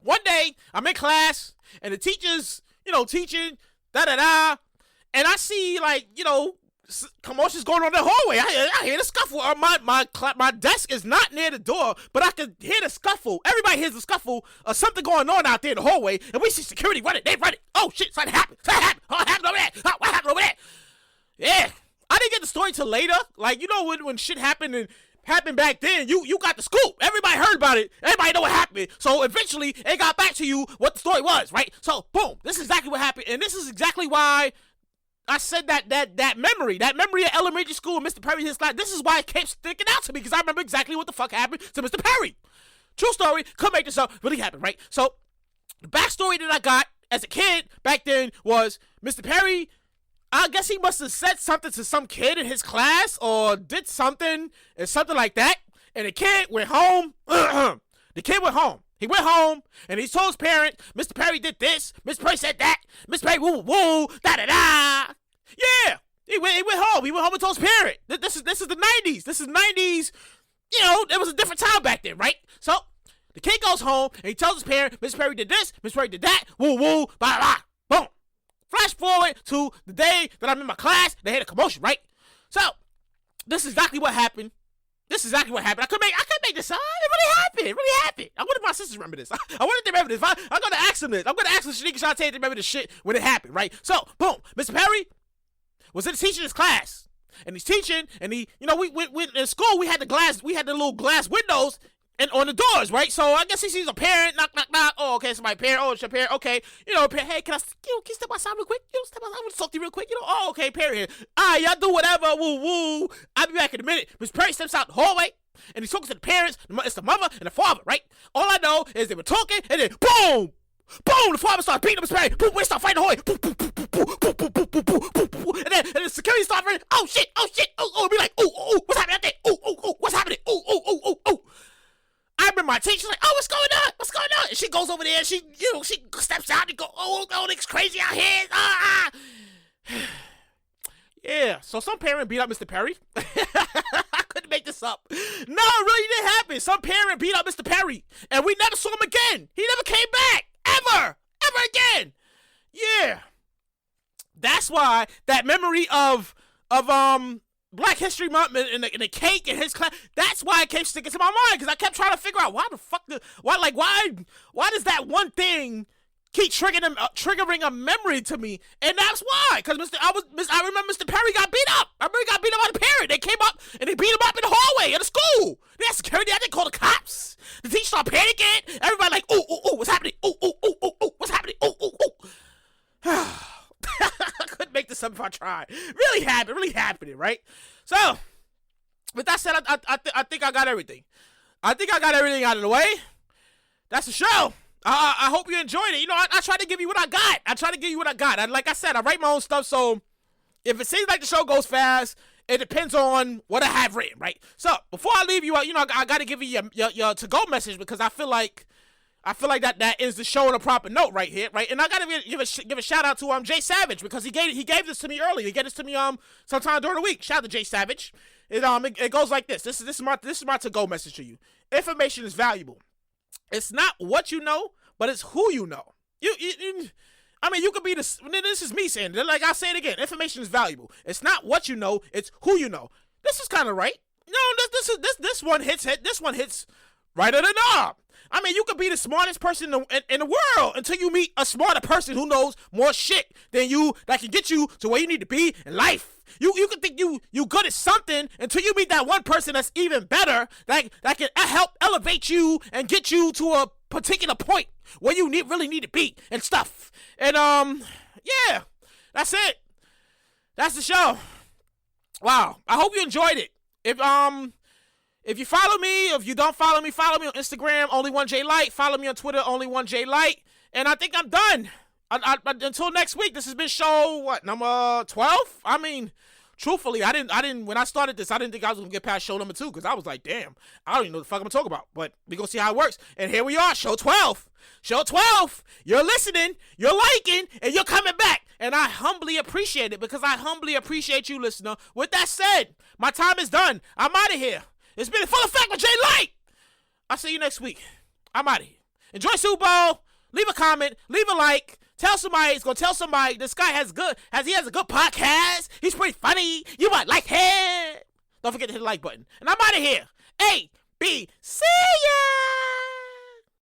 S3: one day, I'm in class, and the teacher's, teaching, da-da-da, and I see, like, commotion's going on in the hallway. I hear the scuffle. My desk is not near the door, but I can hear the scuffle. Everybody hears the scuffle of something going on out there in the hallway, and we see security running. They running. Oh, shit, something happened. Oh, what happened over there? What happened over there? Yeah. I didn't get the story till later. Like, when shit happened back then, you got the scoop. Everybody heard about it. Everybody know what happened. So eventually, it got back to you what the story was, right? So, boom. This is exactly what happened, and this is exactly why I said that memory of elementary school and Mr. Perry, his class, this is why it kept sticking out to me, because I remember exactly what the fuck happened to Mr. Perry. True story, couldn't make this up, really happened, right? So, the backstory that I got as a kid back then was Mr. Perry, I guess he must have said something to some kid in his class or did something like that, and the kid went home. He went home, and he told his parent, Mr. Perry did this, Mr. Perry said that, Mr. Perry woo, da-da-da. Yeah, he went home. He went home and told his parent. This is the 90s. This is 90s. It was a different time back then, right? So, the kid goes home, and he tells his parent, Mr. Perry did this, Mr. Perry did that, woo, blah, boom. Flash forward to the day that I'm in my class, they had a commotion, right? So, this is exactly what happened. I could make this up. It really happened. I wonder if my sisters remember this. I wonder if they remember this. I'm going to ask them this. I'm going to ask them Shanika Shantae if they remember this shit when it happened, right? So, boom. Mr. Perry was teaching his class. And he's teaching, and we in school, we had the little glass windows and on the doors, right? So I guess he sees a parent, knock, knock, knock. Oh, okay, it's my parent. Oh, it's your parent. Okay, parent, hey, can you step outside real quick? Step outside. I want to talk to you real quick. Oh, okay, parent here. All right, y'all do whatever. Woo. I'll be back in a minute. Miss Perry steps out the hallway, and he's talking to the parents. It's the mother and the father, right? All I know is they were talking, and then boom, the father started beating up Miss Perry. Boom, they start fighting the hallway. Boom, boom, boom, boom, boom, boom, boom, boom, boom, boom, boom, and then the security started running. Oh shit, be like, what's happening out there? What's happening? I remember my teacher's like, what's going on? And she goes over there, and she steps out and goes, it's crazy out here. Yeah, so some parent beat up Mr. Perry. I couldn't make this up. No, it really didn't happen. Some parent beat up Mr. Perry, and we never saw him again. He never came back, ever again. Yeah. That's why that memory of Black History Month and the cake and his class, that's why it kept sticking to my mind, because I kept trying to figure out why does that one thing keep triggering a memory to me, and that's why, because I remember Mr. Perry got beat up. I remember he got beat up by the parent. They came up and they beat him up in the hallway of the school. They had security. I didn't call the cops. The teacher started panicking. Everybody like, ooh, ooh, ooh, what's happening? Ooh, ooh, ooh, ooh, ooh, what's happening? Ooh, ooh, ooh. I couldn't make this up if I tried. Really happening, right? So, with that said, I think I got everything. I think I got everything out of the way. That's the show. I hope you enjoyed it. You know, I try to give you what I got. Like I said, I write my own stuff, so if it seems like the show goes fast, it depends on what I have written, right? So, before I leave you out, you know, I got to give you your to-go message, because I feel like that ends the show on a proper note right here, right? And I gotta give a shout out to Jay Savage, because he gave this to me earlier. He gave this to me sometime during the week. Shout out to Jay Savage. It goes like this. This is my to go message to you. Information is valuable. It's not what you know, but it's who you know. I mean, you could be this is me saying it. Like, I'll say it again. Information is valuable. It's not what you know, it's who you know. This is kind of right. No, this one hits right at the knob. I mean, you could be the smartest person in the world until you meet a smarter person who knows more shit than you, that can get you to where you need to be in life. You can think you good at something until you meet that one person that's even better, that can help elevate you and get you to a particular point where you really need to be and stuff. And yeah, that's it. That's the show. Wow, I hope you enjoyed it. If you follow me, if you don't follow me on Instagram, only1jlight. Follow me on Twitter, only1jlight. And I think I'm done. Until next week. This has been show, number 12? I mean, truthfully, I didn't, when I started this, I didn't think I was going to get past show number 2, because I was like, damn, I don't even know what the fuck I'm going to talk about. But we're going to see how it works. And here we are, show 12. Show 12. You're listening, you're liking, and you're coming back. And I humbly appreciate it, because I humbly appreciate you, listener. With that said, my time is done. I'm out of here. It's been in full effect with Jay Light. I'll see you next week. I'm out of here. Enjoy Super Bowl. Leave a comment. Leave a like. Tell somebody. It's gonna tell somebody this guy has a good podcast. He's pretty funny. You might like him. Don't forget to hit the like button. And I'm out of here. A, B, see ya.